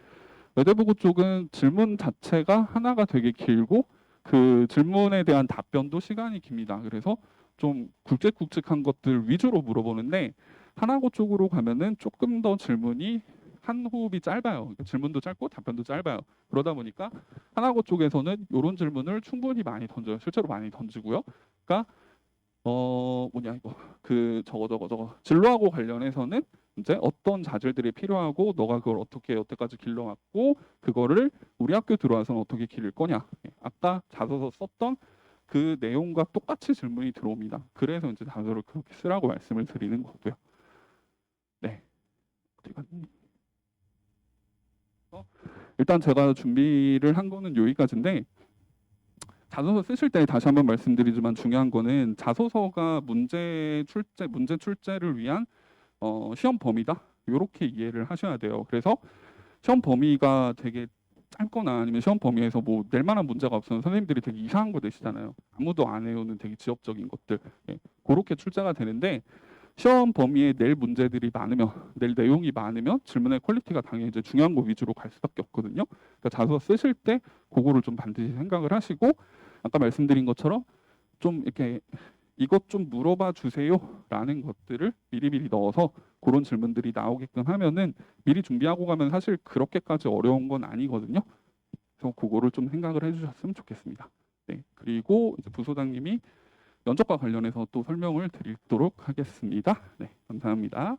외대부고 쪽은 질문 자체가 하나가 되게 길고 그 질문에 대한 답변도 시간이 깁니다. 그래서 좀 굵직굵직한 것들 위주로 물어보는데 하나고 쪽으로 가면은 조금 더 질문이 한 호흡이 짧아요. 그러니까 질문도 짧고 답변도 짧아요. 그러다 보니까 하나고 쪽에서는 이런 질문을 충분히 많이 던져요. 실제로 많이 던지고요. 그러니까 뭐냐 이거 저거 진로하고 관련해서는 이제 어떤 자질들이 필요하고 너가 그걸 어떻게 여태까지 길러왔고 그거를 우리 학교 들어와서는 어떻게 기를 거냐. 아까 자소서 썼던 그 내용과 똑같이 질문이 들어옵니다. 그래서 이제 자소를 그렇게 쓰라고 말씀을 드리는 거고요. 네. 어디 갔니? 일단 제가 준비를 한 거는 여기까지인데 자소서 쓰실 때 다시 한번 말씀드리지만 중요한 거는 자소서가 문제 출제를 위한 시험 범위다. 이렇게 이해를 하셔야 돼요. 그래서 시험 범위가 되게 짧거나 아니면 시험 범위에서 뭐 낼 만한 문제가 없으면 선생님들이 되게 이상한 거 내시잖아요. 아무도 안 해오는 되게 지엽적인 것들. 예, 그렇게 출제가 되는데 시험 범위에 낼 문제들이 많으면 낼 내용이 많으면 질문의 퀄리티가 당연히 이제 중요한 거 위주로 갈 수밖에 없거든요. 그러니까 자소서 쓰실 때 그거를 좀 반드시 생각을 하시고 아까 말씀드린 것처럼 좀 이렇게 이것 좀 물어봐 주세요라는 것들을 미리미리 넣어서 그런 질문들이 나오게끔 하면은 미리 준비하고 가면 사실 그렇게까지 어려운 건 아니거든요. 그래서 그거를 좀 생각을 해주셨으면 좋겠습니다. 네, 그리고 이제 부소장님이 면접과 관련해서 또 설명을 드리도록 하겠습니다. 네, 감사합니다.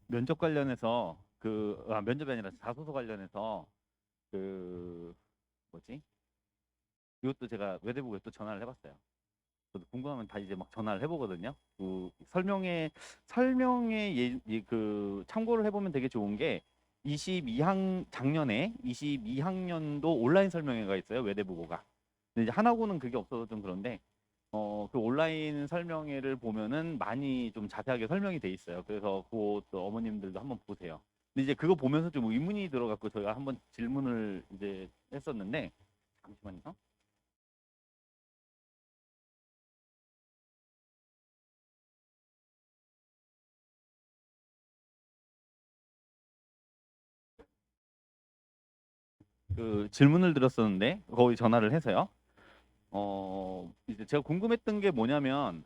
면접 관련해서 면접이 아니라 자소서 관련해서 그 뭐지? 이것도 제가 외대부고에 또 전화를 해봤어요. 저도 궁금하면 다 이제 막 전화를 해보거든요. 그 설명에 그 참고를 해보면 되게 좋은 게 작년에 22학년도 온라인 설명회가 있어요. 외대부고가. 근데 이제 하나고는 그게 없어서 좀 그런데 그 온라인 설명회를 보면은 많이 좀 자세하게 설명이 돼 있어요. 그래서 그것도 어머님들도 한번 보세요. 근데 이제 그거 보면서 좀 의문이 들어갖고 저희가 한번 질문을 이제 했었는데 잠시만요. 그 질문을 드렸었는데 거기 전화를 해서요. 이제 제가 궁금했던 게 뭐냐면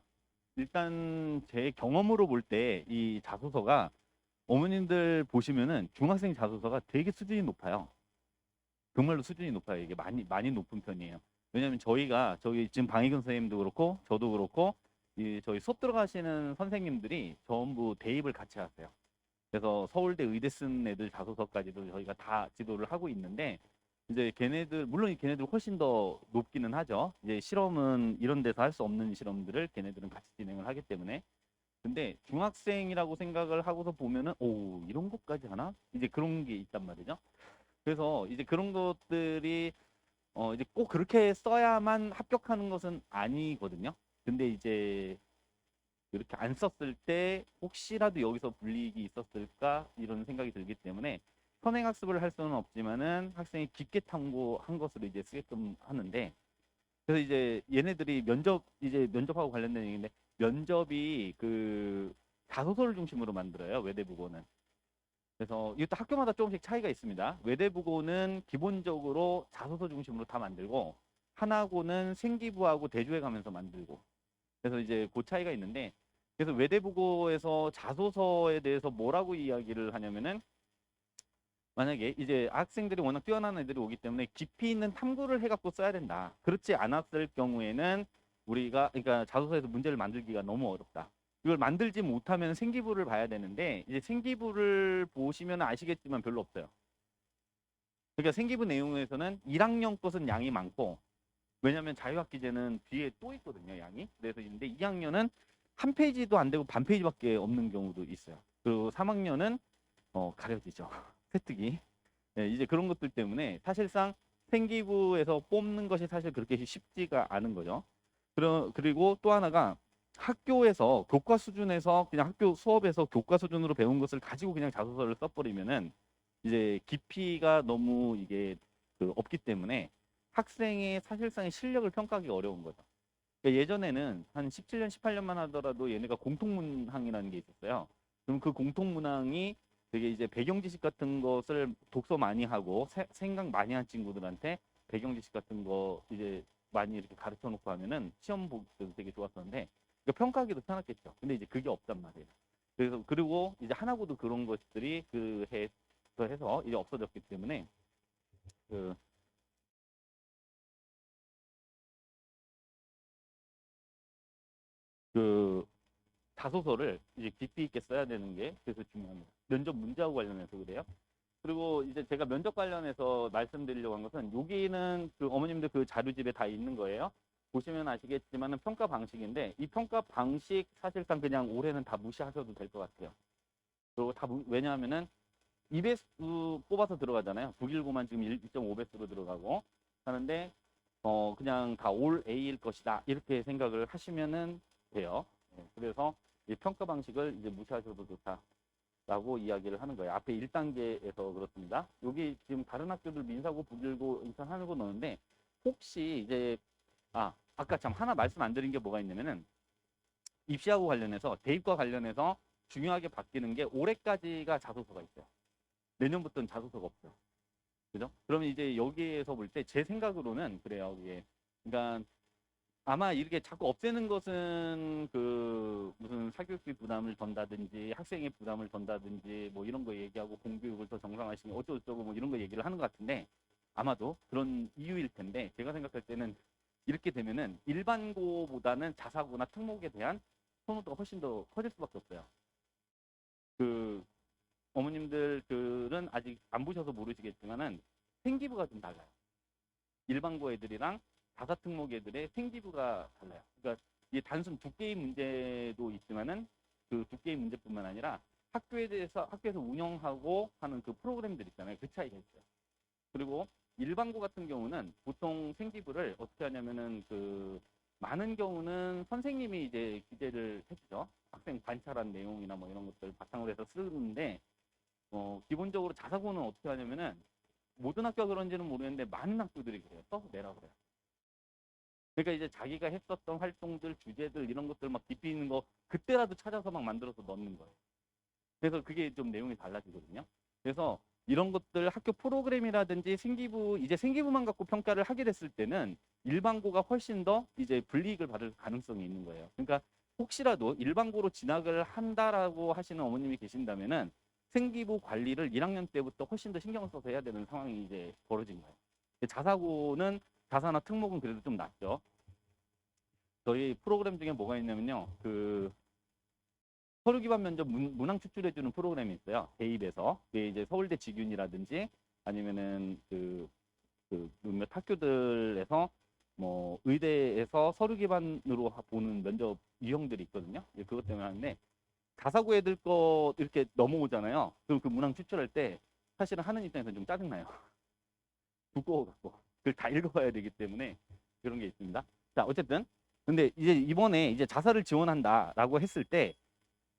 일단 제 경험으로 볼 때 이 자소서가 어머님들 보시면은 중학생 자소서가 되게 수준이 높아요. 정말로 수준이 높아요. 이게 많이 높은 편이에요. 왜냐하면 저희 지금 방희근 선생님도 그렇고 저도 그렇고 이 저희 수업 들어가시는 선생님들이 전부 대입을 같이 하세요. 그래서 서울대 의대 쓴 애들 자소서까지도 저희가 다 지도를 하고 있는데 이제 물론 걔네들 훨씬 더 높기는 하죠. 이제 실험은 이런 데서 할 수 없는 실험들을 걔네들은 같이 진행을 하기 때문에 근데 중학생이라고 생각을 하고서 보면은 오 이런 것까지 하나? 이제 그런 게 있단 말이죠. 그래서 이제 그런 것들이 이제 꼭 그렇게 써야만 합격하는 것은 아니거든요. 근데 이제 이렇게 안 썼을 때 혹시라도 여기서 불이익이 있었을까 이런 생각이 들기 때문에 선행학습을 할 수는 없지만은 학생이 깊게 탐구한 것으로 이제 쓰게끔 하는데 그래서 이제 얘네들이 이제 면접하고 관련된 얘기인데 면접이 그 자소서를 중심으로 만들어요. 외대부고는. 그래서 이것도 학교마다 조금씩 차이가 있습니다. 외대부고는 기본적으로 자소서 중심으로 다 만들고 하나고는 생기부하고 대조해 가면서 만들고 그래서 이제 그 차이가 있는데 그래서 외대부고에서 자소서에 대해서 뭐라고 이야기를 하냐면은 만약에 이제 학생들이 워낙 뛰어난 애들이 오기 때문에 깊이 있는 탐구를 해갖고 써야 된다. 그렇지 않았을 경우에는 그러니까 자소서에서 문제를 만들기가 너무 어렵다. 이걸 만들지 못하면 생기부를 봐야 되는데 이제 생기부를 보시면 아시겠지만 별로 없어요. 그러니까 생기부 내용에서는 1학년 것은 양이 많고 왜냐하면 자유학기제는 뒤에 또 있거든요, 양이. 그래서 있는데 2학년은 한 페이지도 안 되고 반 페이지밖에 없는 경우도 있어요. 그리고 3학년은 가려지죠. 세특이. 네, 이제 그런 것들 때문에 사실상 생기부에서 뽑는 것이 사실 그렇게 쉽지가 않은 거죠. 그리고 또 하나가 학교에서 교과 수준에서 그냥 학교 수업에서 교과 수준으로 배운 것을 가지고 그냥 자소서를 써버리면은 이제 깊이가 너무 이게 없기 때문에 학생의 사실상의 실력을 평가하기 어려운 거죠. 그러니까 예전에는 한 17년, 18년만 하더라도 얘네가 공통문항이라는 게 있었어요. 그럼 그 공통문항이 되게 이제 배경 지식 같은 것을 독서 많이 하고 생각 많이 한 친구들한테 배경 지식 같은 거 이제 많이 이렇게 가르쳐 놓고 하면은 시험 보기 때도 되게 좋았었는데 그러니까 평가하기도 편했겠죠. 근데 이제 그게 없단 말이에요. 그래서 그리고 이제 하나고도 그런 것들이 해서 이제 없어졌기 때문에 그 그 자소서를 이제 깊이 있게 써야 되는 게 그래서 중요합니다. 면접 문제하고 관련해서 그래요. 그리고 이제 제가 면접 관련해서 말씀드리려고 한 것은 여기는 그 어머님들 그 자료집에 다 있는 거예요. 보시면 아시겠지만은 평가 방식인데 이 평가 방식 사실상 그냥 올해는 다 무시하셔도 될 것 같아요. 그리고 왜냐하면은 2배수 뽑아서 들어가잖아요. 북일고만 지금 1.5배수로 들어가고 하는데 그냥 다 올 A일 것이다 이렇게 생각을 하시면은 돼요. 그래서 이 평가 방식을 이제 무시하셔도 좋다라고 이야기를 하는 거예요. 앞에 1단계에서 그렇습니다. 여기 지금 다른 학교들 민사고, 북일고, 인천, 하늘고 넣는데 혹시 이제 아까 참 하나 말씀 안 드린 게 뭐가 있냐면은 입시하고 관련해서 대입과 관련해서 중요하게 바뀌는 게 올해까지가 자소서가 있어요. 내년부터는 자소서가 없어요. 그죠? 그러면 이제 여기에서 볼 때 제 생각으로는 그래요. 이게 그러니까 아마 이렇게 자꾸 없애는 것은 그 무슨 사교육비 부담을 던다든지 학생의 부담을 던다든지 뭐 이런 거 얘기하고 공교육을 더 정상화시키면 어쩌고저쩌고 뭐 이런 거 얘기를 하는 것 같은데 아마도 그런 이유일 텐데 제가 생각할 때는 이렇게 되면은 일반고보다는 자사고나 특목에 대한 선호도가 훨씬 더 커질 수밖에 없어요. 그 어머님들은 아직 안 보셔서 모르시겠지만은 생기부가 좀 달라요. 일반고 애들이랑 자사특목 애들의 생기부가 달라요. 그러니까 이게 단순 두께의 문제도 있지만은 그 두께의 문제뿐만 아니라 학교에서 운영하고 하는 그 프로그램들 있잖아요. 그 차이가 있어요. 그리고 일반고 같은 경우는 보통 생기부를 어떻게 하냐면은 그 많은 경우는 선생님이 이제 기재를 해주죠. 학생 관찰한 내용이나 뭐 이런 것들 바탕으로 해서 쓰는데 기본적으로 자사고는 어떻게 하냐면은 모든 학교가 그런지는 모르겠는데 많은 학교들이 그래요. 써서 내라 그래요. 그러니까 이제 자기가 했었던 활동들, 주제들 이런 것들 막 깊이 있는 거 그때라도 찾아서 막 만들어서 넣는 거예요. 그래서 그게 좀 내용이 달라지거든요. 그래서 이런 것들 학교 프로그램이라든지 이제 생기부만 갖고 평가를 하게 됐을 때는 일반고가 훨씬 더 이제 불이익을 받을 가능성이 있는 거예요. 그러니까 혹시라도 일반고로 진학을 한다라고 하시는 어머님이 계신다면은 생기부 관리를 1학년 때부터 훨씬 더 신경을 써서 해야 되는 상황이 이제 벌어진 거예요. 자사고는 자사나 특목은 그래도 좀 낫죠. 저희 프로그램 중에 뭐가 있냐면요. 그 서류 기반 면접 문항 추출해주는 프로그램이 있어요. 대입에서. 그게 이제 서울대 직윤이라든지 아니면은 몇몇 학교들에서 뭐 의대에서 서류 기반으로 보는 면접 유형들이 있거든요. 그것 때문에 하는데 자사고 애들 거 이렇게 넘어오잖아요. 그럼 그 문항 추출할 때 사실은 하는 입장에서는 좀 짜증나요. 두꺼워갖고. 그걸 다 읽어봐야 되기 때문에 그런 게 있습니다. 자, 어쨌든. 근데 이제 이번에 이제 자사를 지원한다라고 했을 때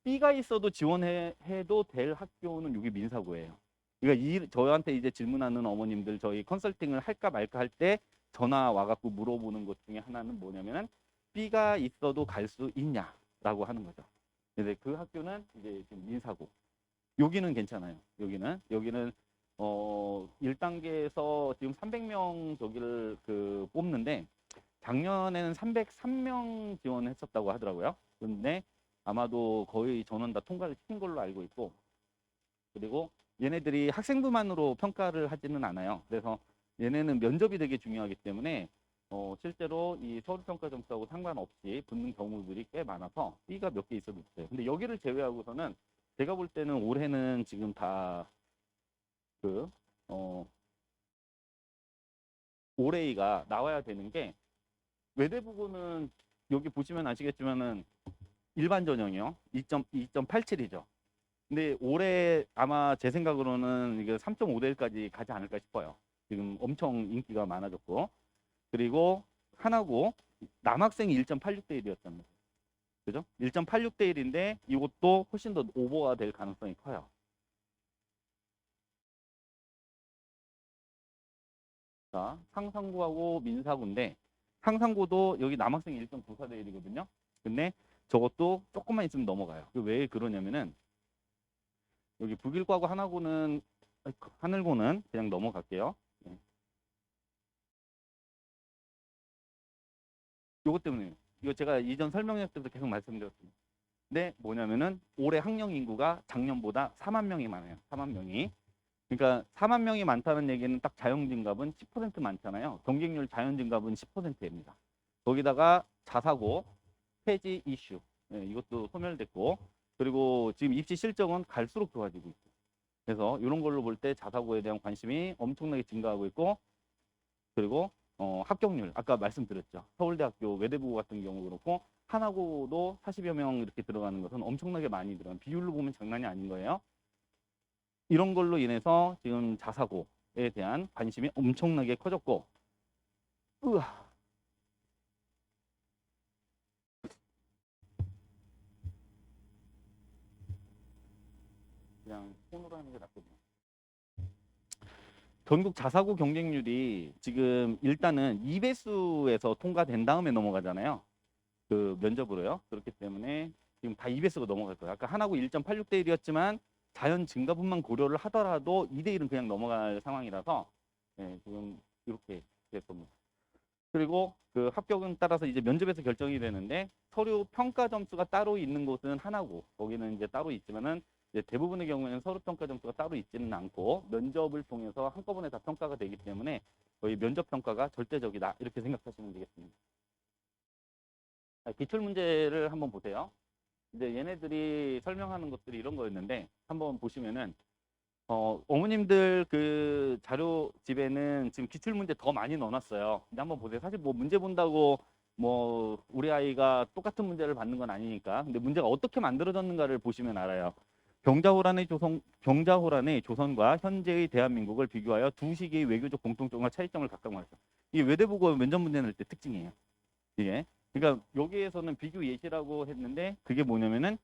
B가 있어도 지원해도 될 학교는 여기 민사고예요. 그러니까 저한테 이제 질문하는 어머님들 저희 컨설팅을 할까 말까 할 때 전화 와갖고 물어보는 것 중에 하나는 뭐냐면은 B가 있어도 갈 수 있냐라고 하는 거죠. 근데 그 학교는 이제 지금 민사고. 여기는 괜찮아요. 여기는 1단계에서 지금 300명 저기를 뽑는데 작년에는 303명 지원했었다고 하더라고요. 근데 아마도 거의 전원 다 통과를 시킨 걸로 알고 있고 그리고 얘네들이 학생부만으로 평가를 하지는 않아요. 그래서 얘네는 면접이 되게 중요하기 때문에 실제로 이 서류평가 점수하고 상관없이 붙는 경우들이 꽤 많아서 B가 몇 개 있어도 있어요. 근데 여기를 제외하고서는 제가 볼 때는 올해는 지금 다 올해가 나와야 되는 게 외대부고는 여기 보시면 아시겠지만은 일반 전형이요. 2.87이죠. 근데 올해 아마 제 생각으로는 이게 3.5대 1까지 가지 않을까 싶어요. 지금 엄청 인기가 많아졌고. 그리고 하나고 남학생이 1.86대 1이었답니다. 그죠? 1.86대 1인데 이것도 훨씬 더 오버가 될 가능성이 커요. 자, 상상고하고 민사고인데 상상고도 여기 남학생이 1.94대 1이거든요. 근데 저것도 조금만 있으면 넘어가요. 왜 그러냐면은 여기 북일고하고 하나고는 하늘고는 그냥 넘어갈게요. 네. 요것 때문에 이거 제가 이전 설명회 때부터 계속 말씀드렸습니다. 근데 뭐냐면은 올해 학령 인구가 작년보다 4만 명이 많아요. 4만 명이. 그러니까 4만 명이 많다는 얘기는 딱 자연 증갑은 10% 많잖아요. 경쟁률 자연 증갑은 10%입니다. 거기다가 자사고, 폐지 이슈, 예, 이것도 소멸됐고, 그리고 지금 입시 실적은 갈수록 좋아지고 있고. 그래서 이런 걸로 볼 때 자사고에 대한 관심이 엄청나게 증가하고 있고, 그리고 합격률 아까 말씀드렸죠. 서울대학교 외대부고 같은 경우 그렇고 하나고도 40여 명 이렇게 들어가는 것은 엄청나게 많이 들어가는 비율로 보면 장난이 아닌 거예요. 이런 걸로 인해서 지금 자사고에 대한 관심이 엄청나게 커졌고, 으아, 그냥 손으로 하는 게 낫거든요. 전국 자사고 경쟁률이 지금 일단은 2배수에서 통과된 다음에 넘어가잖아요. 그 면접으로요. 그렇기 때문에 지금 다 2배수가 넘어갈 거예요. 아까 하나고 1.86대 1이었지만 자연 증가분만 고려를 하더라도 2대 1은 그냥 넘어갈 상황이라서 예, 지금 이렇게 될 겁니다. 그리고 그 합격은 따라서 이제 면접에서 결정이 되는데 서류 평가 점수가 따로 있는 곳은 하나고 거기는 이제 따로 있지만은 이제 대부분의 경우에는 서류 평가 점수가 따로 있지는 않고 면접을 통해서 한꺼번에 다 평가가 되기 때문에 거의 면접 평가가 절대적이다 이렇게 생각하시면 되겠습니다. 기출 문제를 한번 보세요. 이제 얘네들이 설명하는 것들이 이런 거였는데 한번 보시면은 어머님들 그 자료 집에는 지금 기출 문제 더 많이 넣어놨어요. 근데 한번 보세요. 사실 뭐 문제 본다고 뭐 우리 아이가 똑같은 문제를 받는 건 아니니까. 근데 문제가 어떻게 만들어졌는가를 보시면 알아요. 병자호란의 조선과 현재의 대한민국을 비교하여 두 시기의 외교적 공통점과 차이점을 각각 말했어. 이게 외대부고 면접 문제 낼 때 특징이에요. 이게. 그러니까 여기에서는 비교 예시라고 했는데 그게 뭐냐면은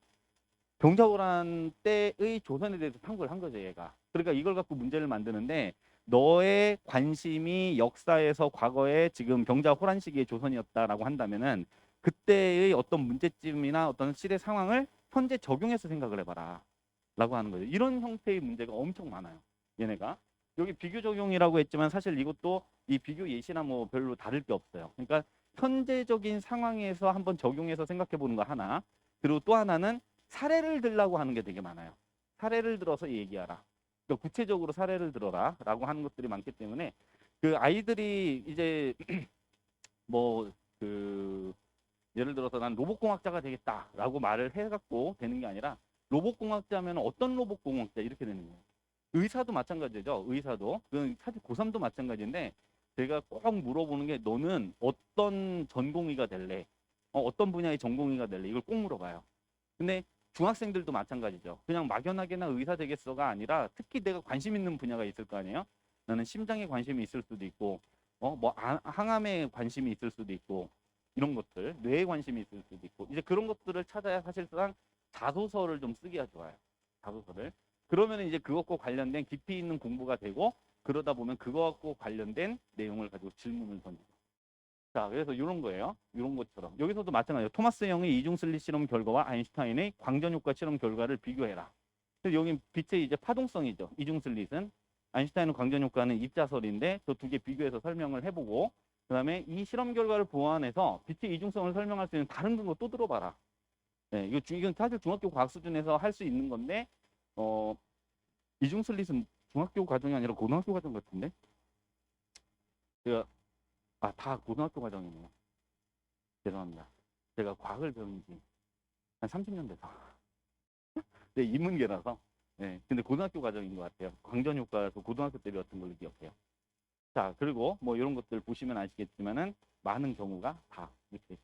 병자호란 때의 조선에 대해서 탐구를 한 거죠, 얘가. 그러니까 이걸 갖고 문제를 만드는데 너의 관심이 역사에서 과거에 지금 병자호란 시기의 조선이었다라고 한다면은 그때의 어떤 문제점이나 어떤 시대 상황을 현재 적용해서 생각을 해봐라. 라고 하는 거죠. 이런 형태의 문제가 엄청 많아요. 얘네가. 여기 비교 적용이라고 했지만 사실 이것도 이 비교 예시나 뭐 별로 다를 게 없어요. 그러니까 현재적인 상황에서 한번 적용해서 생각해 보는 거 하나. 그리고 또 하나는 사례를 들라고 하는 게 되게 많아요. 사례를 들어서 얘기하라. 그러니까 구체적으로 사례를 들어라 라고 하는 것들이 많기 때문에 그 아이들이 이제 뭐 그 예를 들어서 난 로봇공학자가 되겠다라고 말을 해갖고 되는 게 아니라 로봇공학자면 어떤 로봇공학자 이렇게 되는 거예요. 의사도 마찬가지죠. 의사도. 그건 사실 고3도 마찬가지인데 제가 꼭 물어보는 게 너는 어떤 전공의가 될래? 어떤 분야의 전공의가 될래? 이걸 꼭 물어봐요. 근데 중학생들도 마찬가지죠. 그냥 막연하게나 의사 되겠어가 아니라 특히 내가 관심 있는 분야가 있을 거 아니에요. 나는 심장에 관심이 있을 수도 있고, 뭐 항암에 관심이 있을 수도 있고, 이런 것들, 뇌에 관심이 있을 수도 있고, 이제 그런 것들을 찾아야 사실상 자소서를 좀 쓰기가 좋아요. 자소서를. 그러면 이제 그것과 관련된 깊이 있는 공부가 되고, 그러다 보면 그거하고 관련된 내용을 가지고 질문을 던지고. 자, 그래서 이런 거예요. 이런 것처럼. 여기서도 마찬가지예요. 토마스 영의 이중슬릿 실험 결과와 아인슈타인의 광전효과 실험 결과를 비교해라. 그래서 여기 빛의 이제 파동성이죠. 이중슬릿은. 아인슈타인은 광전효과는 입자설인데 저 두 개 비교해서 설명을 해보고 그다음에 이 실험 결과를 보완해서 빛의 이중성을 설명할 수 있는 다른 거 또 들어봐라. 네, 이건 사실 중학교 과학 수준에서 할 수 있는 건데 이중슬릿은 중학교 과정이 아니라 고등학교 과정 같은데? 제가 다 고등학교 과정이네요. 죄송합니다. 제가 과학을 배운 지 한 30년 돼서. 네, 인문계라서. 네, 근데 고등학교 과정인 것 같아요. 광전효과에서 고등학교 때 배웠던 걸로 기억해요. 자, 그리고 뭐 이런 것들 보시면 아시겠지만은 많은 경우가 다 이렇게.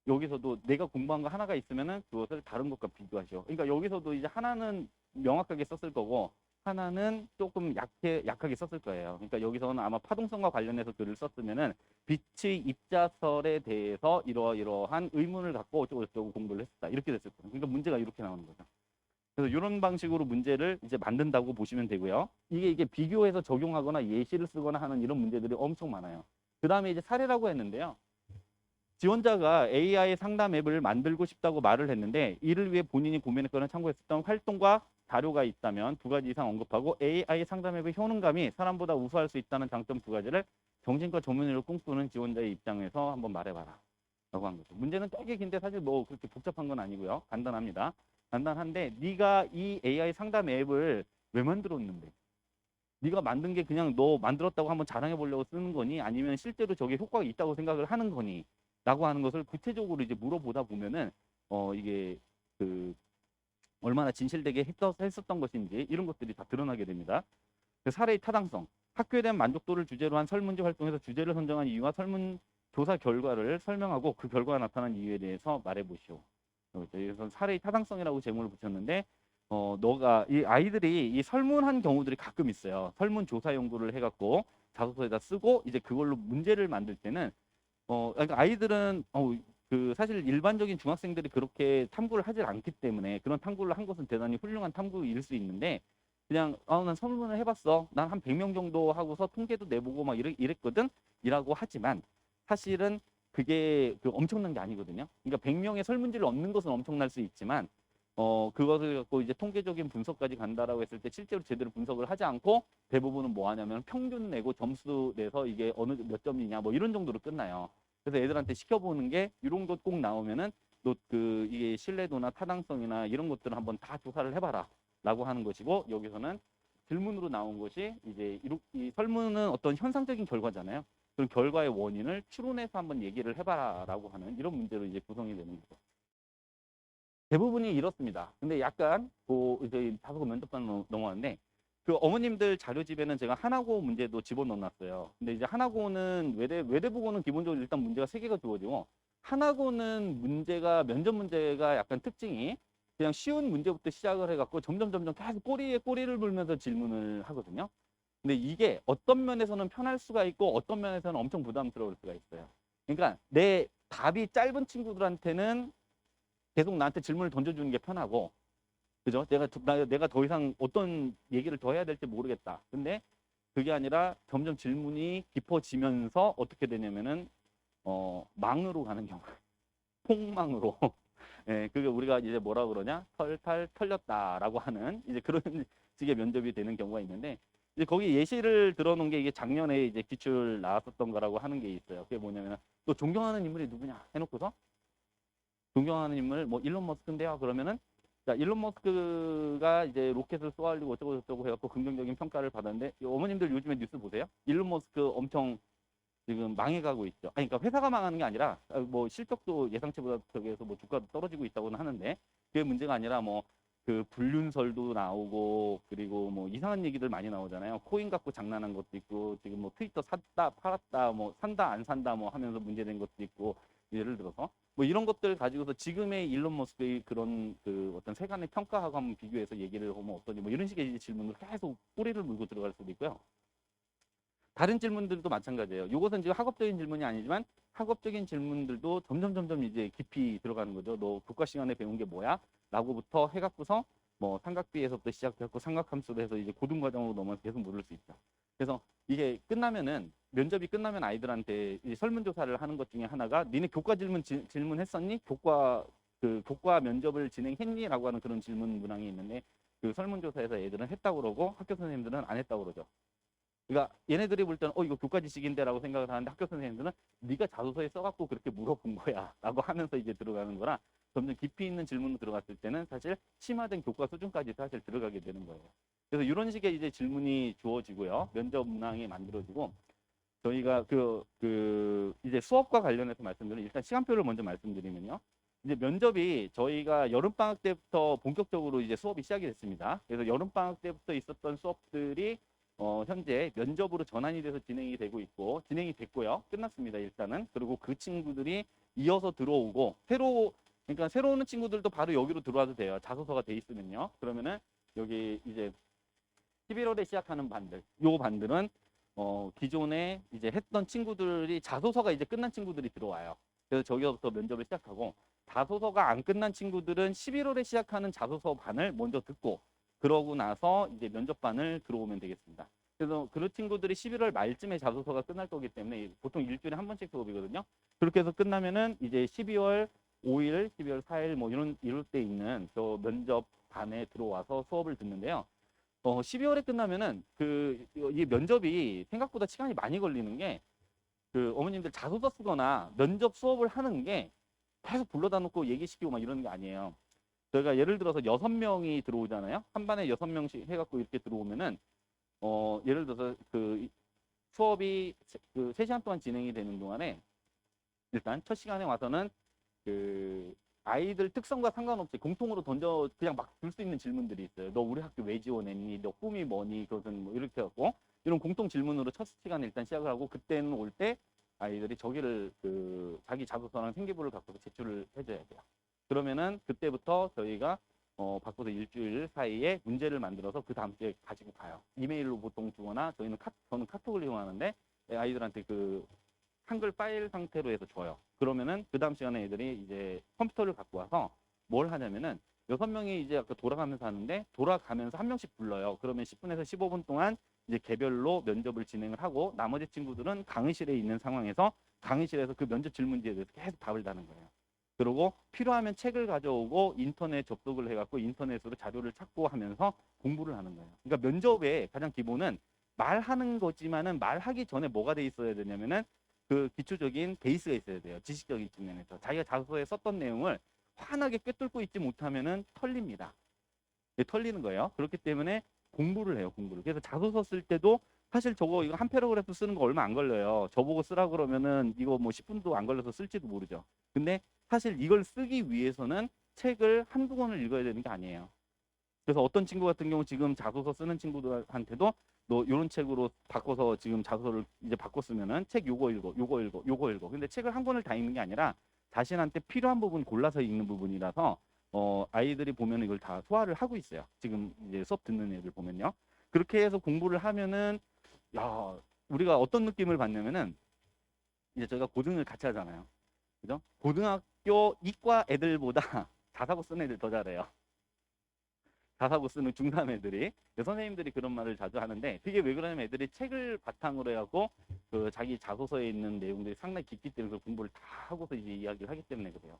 여기서도 내가 공부한 거 하나가 있으면은 그것을 다른 것과 비교하시오. 그러니까 여기서도 이제 하나는 명확하게 썼을 거고 하나는 조금 약하게 썼을 거예요. 그러니까 여기서는 아마 파동성과 관련해서 글을 썼으면은 빛의 입자설에 대해서 이러이러한 의문을 갖고 어쩌고저쩌고 공부를 했다. 이렇게 됐을 거예요. 그러니까 문제가 이렇게 나오는 거죠. 그래서 이런 방식으로 문제를 이제 만든다고 보시면 되고요. 이게 비교해서 적용하거나 예시를 쓰거나 하는 이런 문제들이 엄청 많아요. 그 다음에 이제 사례라고 했는데요. 지원자가 AI 상담 앱을 만들고 싶다고 말을 했는데 이를 위해 본인이 고민했거나 참고했었던 활동과 자료가 있다면 2가지 이상 언급하고 AI 상담 앱의 효능감이 사람보다 우수할 수 있다는 장점 2가지를 정신과 전문의를 꿈꾸는 지원자의 입장에서 한번 말해봐라 라고 한 거죠. 문제는 되게 긴데 사실 뭐 그렇게 복잡한 건 아니고요. 간단합니다. 간단한데 네가 이 AI 상담 앱을 왜 만들었는데? 네가 만든 게 그냥 너 만들었다고 한번 자랑해 보려고 쓰는 거니? 아니면 실제로 저게 효과가 있다고 생각을 하는 거니? 라고 하는 것을 구체적으로 이제 물어보다 보면은 이게 그 얼마나 진실되게 했었던 것인지 이런 것들이 다 드러나게 됩니다. 그 사례의 타당성, 학교에 대한 만족도를 주제로 한 설문지 활동에서 주제를 선정한 이유와 설문 조사 결과를 설명하고 그 결과가 나타난 이유에 대해서 말해보시오. 그래서 사례의 타당성이라고 제목을 붙였는데 너가 이 아이들이 이 설문한 경우들이 가끔 있어요. 설문 조사 연구를 해갖고 자소서에다 쓰고 이제 그걸로 문제를 만들 때는 그러니까 아이들은 그 사실 일반적인 중학생들이 그렇게 탐구를 하질 않기 때문에 그런 탐구를 한 것은 대단히 훌륭한 탐구일 수 있는데 그냥 난 설문을 해봤어. 난 한 100명 정도 하고서 통계도 내보고 막 이랬거든. 이라고 하지만 사실은 그게 그 엄청난 게 아니거든요. 그러니까 100명의 설문지를 얻는 것은 엄청날 수 있지만 그것을 갖고 이제 통계적인 분석까지 간다라고 했을 때 실제로 제대로 분석을 하지 않고 대부분은 뭐 하냐면 평균 내고 점수 내서 이게 어느 몇 점이냐 뭐 이런 정도로 끝나요. 그래서 애들한테 시켜보는 게 이런 것 꼭 나오면은 너 그 이게 신뢰도나 타당성이나 이런 것들을 한번 다 조사를 해봐라 라고 하는 것이고 여기서는 질문으로 나온 것이 이제 이 설문은 어떤 현상적인 결과잖아요. 그런 결과의 원인을 추론해서 한번 얘기를 해봐라 라고 하는 이런 문제로 이제 구성이 되는 거죠. 대부분이 이렇습니다. 근데 약간 이제 다소 면접관 넘어왔는데 그 어머님들 자료집에는 제가 하나고 문제도 집어넣어놨어요. 근데 이제 하나고는 외대부고는 기본적으로 일단 문제가 3개가 주어지고 하나고는 문제가 면접 문제가 약간 특징이 그냥 쉬운 문제부터 시작을 해갖고 점점 계속 꼬리에 꼬리를 물면서 질문을 하거든요. 근데 이게 어떤 면에서는 편할 수가 있고 어떤 면에서는 엄청 부담스러울 수가 있어요. 그러니까 내 답이 짧은 친구들한테는 계속 나한테 질문을 던져주는 게 편하고, 그죠? 내가 더 이상 어떤 얘기를 더 해야 될지 모르겠다. 근데 그게 아니라 점점 질문이 깊어지면서 어떻게 되냐면은 망으로 가는 경우, 폭망으로. 예, 그게 우리가 이제 뭐라 그러냐? 털탈 털렸다라고 하는 이제 그런 식의 면접이 되는 경우가 있는데, 이제 거기 예시를 들어놓은 게 이게 작년에 이제 기출 나왔었던 거라고 하는 게 있어요. 그게 뭐냐면 또 존경하는 인물이 누구냐 해놓고서 존경하는 인물 뭐 일론 머스크인데요. 그러면은 자, 일론 머스크가 이제 로켓을 쏘아올리고 어쩌고 저쩌고 해갖고 긍정적인 평가를 받았는데 어머님들 요즘에 뉴스 보세요? 일론 머스크 엄청 지금 망해가고 있죠. 아니, 그러니까 회사가 망하는 게 아니라 뭐 실적도 예상치보다 저기에서 뭐 주가도 떨어지고 있다고는 하는데 그게 문제가 아니라 뭐 그 불륜설도 나오고 그리고 뭐 이상한 얘기들 많이 나오잖아요. 코인 갖고 장난한 것도 있고 지금 뭐 트위터 샀다 팔았다 뭐 산다 안 산다 뭐 하면서 문제된 것도 있고 예를 들어서 뭐 이런 것들 가지고서 지금의 일론 머스크의 그런 그 어떤 세간의 평가하고 한번 비교해서 얘기를 하면 어떠니 뭐 이런 식의 질문을 계속 꼬리를 물고 들어갈 수도 있고요. 다른 질문들도 마찬가지예요. 이것은 지금 학업적인 질문이 아니지만 학업적인 질문들도 점점 이제 깊이 들어가는 거죠. 너 교과 시간에 배운 게 뭐야? 라고부터 해갖고서 뭐 삼각비에서부터 시작해갖고 삼각함수로 해서 이제 고등과정으로 넘어서 계속 물을 수 있죠. 그래서 이게 끝나면은 면접이 끝나면 아이들한테 이제 설문조사를 하는 것 중에 하나가 니네 교과 질문했었니? 교과 면접을 진행했니? 라고 하는 그런 질문 문항이 있는데 그 설문조사에서 애들은 했다고 그러고 학교 선생님들은 안 했다고 그러죠. 그러니까 얘네들이 볼 때는 이거 교과 지식인데라고 생각을 하는데 학교 선생님들은 네가 자소서에 써갖고 그렇게 물어본 거야라고 하면서 이제 들어가는 거라 점점 깊이 있는 질문으로 들어갔을 때는 사실 심화된 교과 수준까지 사실 들어가게 되는 거예요. 그래서 이런 식의 이제 질문이 주어지고요, 면접 문항이 만들어지고 저희가 이제 수업과 관련해서 말씀드리면 일단 시간표를 먼저 말씀드리면요. 이제 면접이 저희가 여름방학 때부터 본격적으로 이제 수업이 시작이 됐습니다. 그래서 여름방학 때부터 있었던 수업들이 현재 면접으로 전환이 돼서 진행이 되고 있고 진행이 됐고요. 끝났습니다. 일단은. 그리고 그 친구들이 이어서 들어오고 그러니까 새로 오는 친구들도 바로 여기로 들어와도 돼요. 자소서가 돼 있으면요. 그러면은 여기 이제 11월에 시작하는 반들, 요 반들은 기존에 이제 했던 친구들이 자소서가 이제 끝난 친구들이 들어와요. 그래서 저기서부터 면접을 시작하고, 자소서가 안 끝난 친구들은 11월에 시작하는 자소서 반을 먼저 듣고, 그러고 나서 이제 면접반을 들어오면 되겠습니다. 그래서 그 친구들이 11월 말쯤에 자소서가 끝날 거기 때문에 보통 일주일에 한 번씩 수업이거든요. 그렇게 해서 끝나면은 이제 12월 5일, 12월 4일 뭐 이럴 때 있는 저 면접반에 들어와서 수업을 듣는데요. 12월에 끝나면은 이 면접이 생각보다 시간이 많이 걸리는 게, 그 어머님들 자소서 쓰거나 면접 수업을 하는 게 계속 불러다 놓고 얘기시키고 막 이러는 게 아니에요. 저희가 예를 들어서 6명이 들어오잖아요. 한 반에 6명씩 해갖고 이렇게 들어오면은 예를 들어서 그 수업이 그 3시간 동안 진행이 되는 동안에 일단 첫 시간에 와서는 그 아이들 특성과 상관없이 공통으로 던져 그냥 막 줄 수 있는 질문들이 있어요. 너 우리 학교 왜 지원했니? 너 꿈이 뭐니? 그것은 뭐 이렇게 해갖고 이런 공통 질문으로 첫 시간에 일단 시작을 하고, 그때는 올 때 아이들이 저기를 그 자기 자소서랑 생기부를 갖고서 제출을 해줘야 돼요. 그러면은 그때부터 저희가 바꿔서 일주일 사이에 문제를 만들어서 그 다음 주에 가지고 가요. 이메일로 보통 주거나 저는 카톡을 이용하는데 아이들한테 그 한글 파일 상태로 해서 줘요. 그러면은 그 다음 시간에 애들이 이제 컴퓨터를 갖고 와서 뭘 하냐면은 6명이 이제 아까 돌아가면서 하는데, 돌아가면서 한 명씩 불러요. 그러면 10분에서 15분 동안 이제 개별로 면접을 진행을 하고, 나머지 친구들은 강의실에 있는 상황에서 강의실에서 그 면접 질문지에 대해서 계속 답을 다는 거예요. 그리고 필요하면 책을 가져오고 인터넷 접속을 해갖고 인터넷으로 자료를 찾고 하면서 공부를 하는 거예요. 그러니까 면접의 가장 기본은 말하는 거지만은, 말하기 전에 뭐가 돼 있어야 되냐면은 그 기초적인 베이스가 있어야 돼요. 지식적인 측면에서 자기가 자소서에 썼던 내용을 환하게 꿰뚫고 있지 못하면은 털립니다. 네, 털리는 거예요. 그렇기 때문에 공부를 해요, 공부를. 그래서 자소서 쓸 때도 사실 저거 이거 한 패러그래프 쓰는 거 얼마 안 걸려요. 저보고 쓰라 그러면은 이거 뭐 10분도 안 걸려서 쓸지도 모르죠. 근데 사실 이걸 쓰기 위해서는 책을 한두 권을 읽어야 되는 게 아니에요. 그래서 어떤 친구 같은 경우 지금 자소서 쓰는 친구들한테도 너 이런 책으로 바꿔서 지금 자소서를 이제 바꿔 쓰면은 책 요거 읽어, 요거 읽어, 요거 읽어. 근데 책을 한 권을 다 읽는 게 아니라 자신한테 필요한 부분 골라서 읽는 부분이라서 아이들이 보면 이걸 다 소화를 하고 있어요. 지금 이제 수업 듣는 애들 보면요. 그렇게 해서 공부를 하면은 야, 우리가 어떤 느낌을 받냐면은 이제 저희가 고등을 같이 하잖아요. 그죠? 고등학교 이과 애들보다 자사고 쓰는 애들 더 잘해요. 자사고 쓰는 중3 애들이. 선생님들이 그런 말을 자주 하는데, 그게 왜 그러냐면 애들이 책을 바탕으로 해갖고 그 자기 자소서에 있는 내용들이 상당히 깊기 때문에 그 공부를 다 하고서 이제 이야기를 하기 때문에 그래요.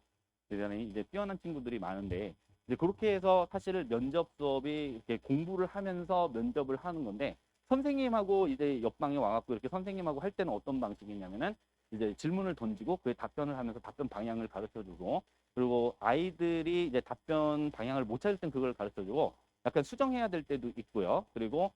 그러니까 이제 뛰어난 친구들이 많은데, 이제 그렇게 해서 사실 면접 수업이 이렇게 공부를 하면서 면접을 하는 건데, 선생님하고 이제 옆방에 와갖고 이렇게 선생님하고 할 때는 어떤 방식이냐면은 이제 질문을 던지고 그에 답변을 하면서 답변 방향을 가르쳐주고, 그리고 아이들이 이제 답변 방향을 못 찾을 땐 그걸 가르쳐주고, 약간 수정해야 될 때도 있고요. 그리고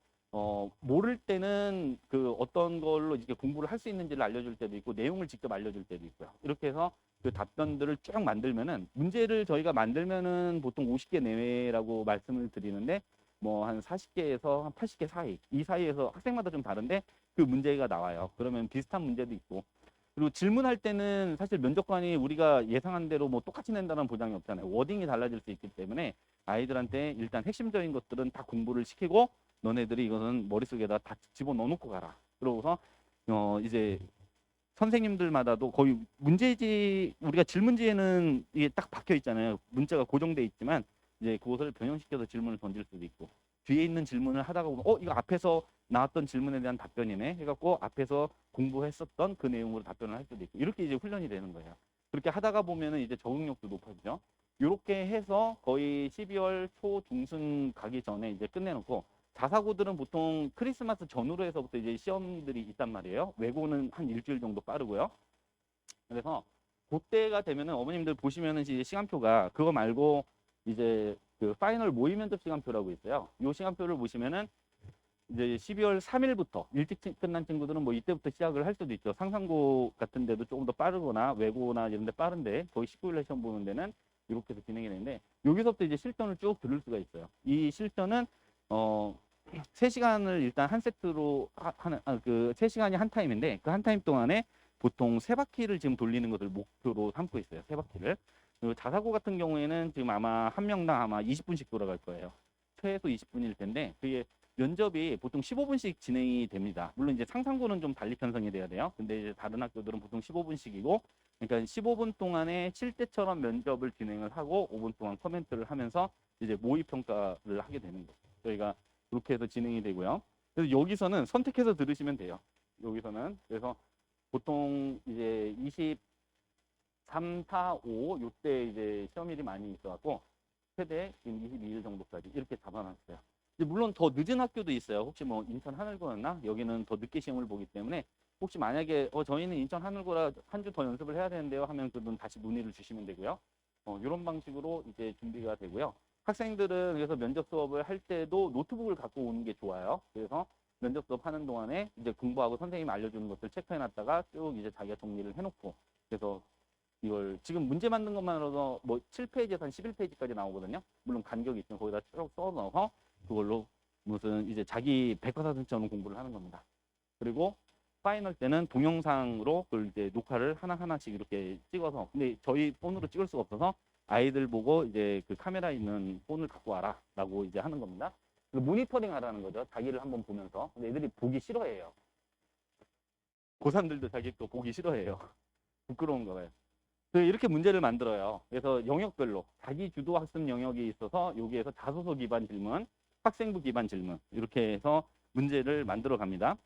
모를 때는 그 어떤 걸로 이렇게 공부를 할 수 있는지를 알려줄 때도 있고, 내용을 직접 알려줄 때도 있고요. 이렇게 해서 그 답변들을 쭉 만들면은, 문제를 저희가 만들면은 보통 50개 내외라고 말씀을 드리는데, 뭐 한 40개에서 한 80개 사이, 이 사이에서 학생마다 좀 다른데 그 문제가 나와요. 그러면 비슷한 문제도 있고, 그리고 질문할 때는 사실 면접관이 우리가 예상한 대로 뭐 똑같이 낸다는 보장이 없잖아요. 워딩이 달라질 수 있기 때문에 아이들한테 일단 핵심적인 것들은 다 공부를 시키고, 너네들이 이거는 머릿속에다 다 집어넣어 놓고 가라. 그러고서 이제 선생님들마다도 거의 문제지, 우리가 질문지에는 이게 딱 박혀 있잖아요. 문자가 고정돼 있지만 이제 그것을 변형시켜서 질문을 던질 수도 있고, 뒤에 있는 질문을 하다가 보면 이거 앞에서 나왔던 질문에 대한 답변이네 해갖고 앞에서 공부했었던 그 내용으로 답변을 할 수도 있고, 이렇게 이제 훈련이 되는 거예요. 그렇게 하다가 보면은 이제 적응력도 높아지죠. 이렇게 해서 거의 12월 초 중순 가기 전에 이제 끝내놓고, 자사고들은 보통 크리스마스 전후로 해서부터 이제 시험들이 있단 말이에요. 외고는 한 일주일 정도 빠르고요. 그래서 그때가 되면은 어머님들 보시면은 이제 시간표가 그거 말고 이제 그 파이널 모의 면접 시간표라고 있어요. 이 시간표를 보시면은 이제 12월 3일부터 일찍 끝난 친구들은 뭐 이때부터 시작을 할 수도 있죠. 상상고 같은 데도 조금 더 빠르거나 외고나 이런 데 빠른데 거의 19일에 시험 보는 데는 이렇게 해서 진행이 되는데, 여기서부터 이제 실전을 쭉 들을 수가 있어요. 이 실전은 3시간을 일단 한 세트로 하는 그 3시간이 한 타임인데, 그 한 타임 동안에 보통 3바퀴를 지금 돌리는 것을 목표로 삼고 있어요. 3바퀴를. 그리고 자사고 같은 경우에는 지금 아마 한 명당 아마 20분씩 돌아갈 거예요. 최소 20분일 텐데, 그게 면접이 보통 15분씩 진행이 됩니다. 물론 이제 상상고는 좀 달리 편성이 돼야 돼요. 근데 이제 다른 학교들은 보통 15분씩이고, 그러니까 15분 동안에 실제처럼 면접을 진행을 하고 5분 동안 커멘트를 하면서 이제 모의 평가를 하게 되는 거죠. 저희가 그렇게 해서 진행이 되고요. 그래서 여기서는 선택해서 들으시면 돼요. 여기서는 그래서 보통 이제 23, 4, 5 요때 이제 시험일이 많이 있어갖고 최대 지금 22일 정도까지 이렇게 잡아놨어요. 물론 더 늦은 학교도 있어요. 혹시 뭐 인천 하늘고였나? 여기는 더 늦게 시험을 보기 때문에 혹시 만약에 저희는 인천 하늘고라 한 주 더 연습을 해야 되는데요 하면 그분 다시 문의를 주시면 되고요. 이런 방식으로 이제 준비가 되고요. 학생들은 그래서 면접 수업을 할 때도 노트북을 갖고 오는 게 좋아요. 그래서 면접 수업 하는 동안에 이제 공부하고 선생님이 알려주는 것들 체크해놨다가 쭉 이제 자기가 정리를 해놓고, 그래서 이걸 지금 문제 만든 것만으로도 뭐 7페이지에서 한 11페이지까지 나오거든요. 물론 간격이 있으면 거기다 쭉 써넣어서 그걸로 무슨 이제 자기 백과사전처럼 공부를 하는 겁니다. 그리고 파이널 때는 동영상으로 그걸 이제 녹화를 하나하나씩 이렇게 찍어서, 근데 저희 폰으로 찍을 수가 없어서 아이들 보고 이제 그 카메라 있는 폰을 갖고 와라 라고 이제 하는 겁니다. 모니터링 하라는 거죠. 자기를 한번 보면서. 근데 애들이 보기 싫어해요. 고3들도 자기 또 보기 싫어해요. 부끄러운가 봐요. 이렇게 문제를 만들어요. 그래서 영역별로 자기 주도 학습 영역이 있어서 여기에서 자소서 기반 질문, 학생부 기반 질문 이렇게 해서 문제를 만들어 갑니다.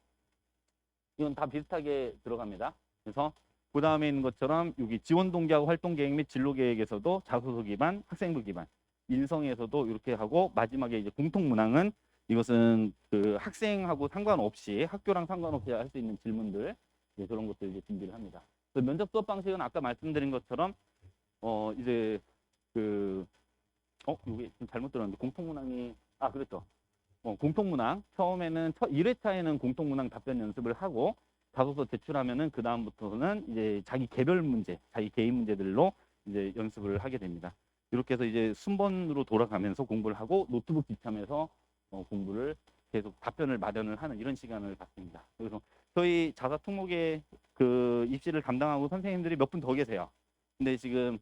이건 다 비슷하게 들어갑니다. 그래서 그 다음에 있는 것처럼 여기 지원 동기하고 활동 계획 및 진로 계획에서도 자소서 기반, 학생부 기반, 인성에서도 이렇게 하고, 마지막에 이제 공통 문항은 이것은 그 학생하고 상관없이 학교랑 상관없이 할 수 있는 질문들, 그런 것들 이제 준비를 합니다. 면접 수업 방식은 아까 말씀드린 것처럼 이제 그 이게 좀 잘못 들었는데 공통 문항이 그렇죠. 공통 문항 처음에는 1회차에는 공통 문항 답변 연습을 하고 자소서 제출하면은 그 다음부터는 이제 자기 개별 문제, 자기 개인 문제들로 이제 연습을 하게 됩니다. 이렇게 해서 이제 순번으로 돌아가면서 공부를 하고 노트북 지참해서 공부를 계속 답변을 마련을 하는 이런 시간을 갖습니다. 그래서 저희 자사 특목의 그 입시를 담당하고 선생님들이 몇 분 더 계세요. 근데 지금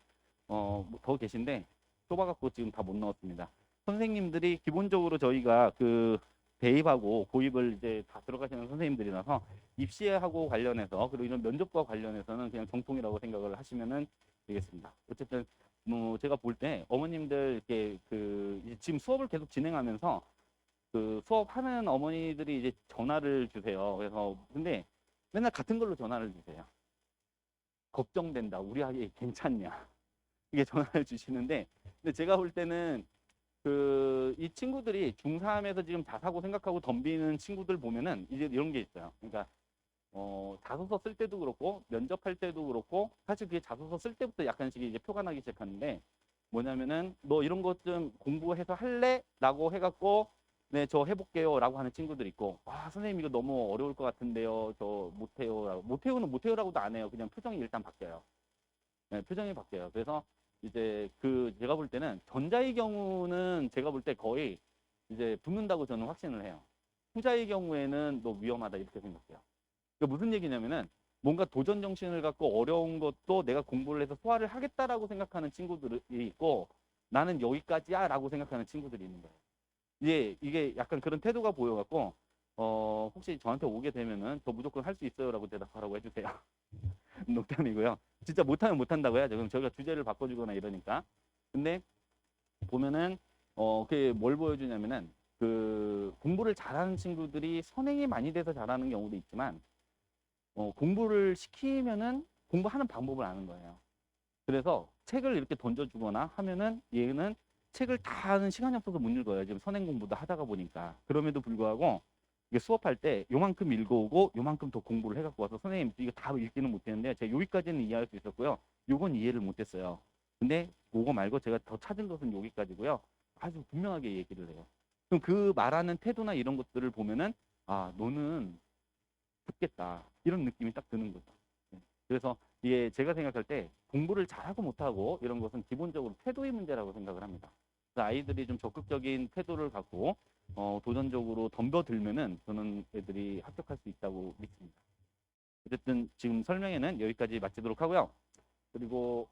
더 계신데 좁아갖고 지금 다 못 넣었습니다. 선생님들이 기본적으로 저희가 그 대입하고 고입을 이제 다 들어가시는 선생님들이라서 입시하고 관련해서 그리고 이런 면접과 관련해서는 그냥 정통이라고 생각을 하시면은 되겠습니다. 어쨌든 뭐 제가 볼 때 어머님들 이렇게 그 지금 수업을 계속 진행하면서 그 수업하는 어머니들이 이제 전화를 주세요. 그래서 근데 맨날 같은 걸로 전화를 주세요. 걱정된다. 우리 아기 괜찮냐? 이게 전화를 주시는데, 근데 제가 볼 때는 그 이 친구들이 중3에서 지금 자사고 생각하고 덤비는 친구들 보면은 이제 이런 게 있어요. 그러니까 자소서 쓸 때도 그렇고 면접할 때도 그렇고 사실 그게 자소서 쓸 때부터 약간씩 이제 표가 나기 시작하는데, 뭐냐면은 너 이런 것 좀 공부해서 할래? 라고 해갖고 네, 저 해볼게요 라고 하는 친구들 있고, 선생님 이거 너무 어려울 것 같은데요, 저 못해요 라고. 못해요는 못해요라고도 안 해요. 그냥 표정이 일단 바뀌어요. 네, 표정이 바뀌어요. 그래서 이제 그 제가 볼 때는 전자의 경우는 제가 볼 때 거의 이제 붙는다고 저는 확신을 해요. 후자의 경우에는 너 위험하다 이렇게 생각해요. 그러니까 무슨 얘기냐면은 뭔가 도전 정신을 갖고 어려운 것도 내가 공부를 해서 소화를 하겠다라고 생각하는 친구들이 있고, 나는 여기까지야 라고 생각하는 친구들이 있는 거예요. 이게 약간 그런 태도가 보여갖고 혹시 저한테 오게 되면은 저 무조건 할 수 있어요라고 대답하라고 해주세요. 농담이고요. 진짜 못하면 못한다고 해야죠. 그럼 저희가 주제를 바꿔주거나 이러니까. 근데 보면은 그게 뭘 보여주냐면은 그 공부를 잘하는 친구들이 선행이 많이 돼서 잘하는 경우도 있지만 공부를 시키면은 공부하는 방법을 아는 거예요. 그래서 책을 이렇게 던져주거나 하면은 얘는 책을 다 하는 시간이 없어서 못 읽어요. 지금 선행 공부도 하다가 보니까. 그럼에도 불구하고 이게 수업할 때 요만큼 읽어오고 요만큼 더 공부를 해갖고 와서 선생님 이거 다 읽지는 못했는데 제가 여기까지는 이해할 수 있었고요. 요건 이해를 못했어요. 근데 그거 말고 제가 더 찾은 것은 여기까지고요. 아주 분명하게 얘기를 해요. 그럼 그 말하는 태도나 이런 것들을 보면은 너는 듣겠다 이런 느낌이 딱 드는 거죠. 그래서 이게 제가 생각할 때 공부를 잘하고 못하고 이런 것은 기본적으로 태도의 문제라고 생각을 합니다. 그래서 아이들이 좀 적극적인 태도를 갖고 도전적으로 덤벼들면은 저는 애들이 합격할 수 있다고 믿습니다. 어쨌든 지금 설명회는 여기까지 마치도록 하고요. 그리고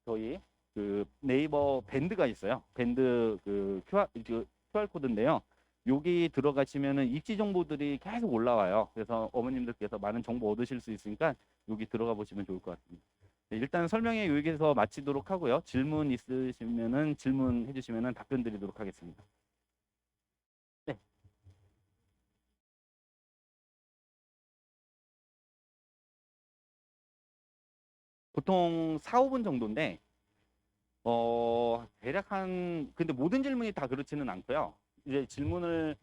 저희 그 네이버 밴드가 있어요. 밴드 그 QR 코드인데요. 여기 들어가시면은 입지 정보들이 계속 올라와요. 그래서 어머님들께서 많은 정보 얻으실 수 있으니까 여기 들어가 보시면 좋을 것 같습니다. 네, 일단 설명회 여기서 마치도록 하고요. 질문 있으시면은 질문해 주시면은 답변 드리도록 하겠습니다. 네. 보통 4, 5분 정도인데 대략 한 근데 모든 질문이 다 그렇지는 않고요. 이제 질문을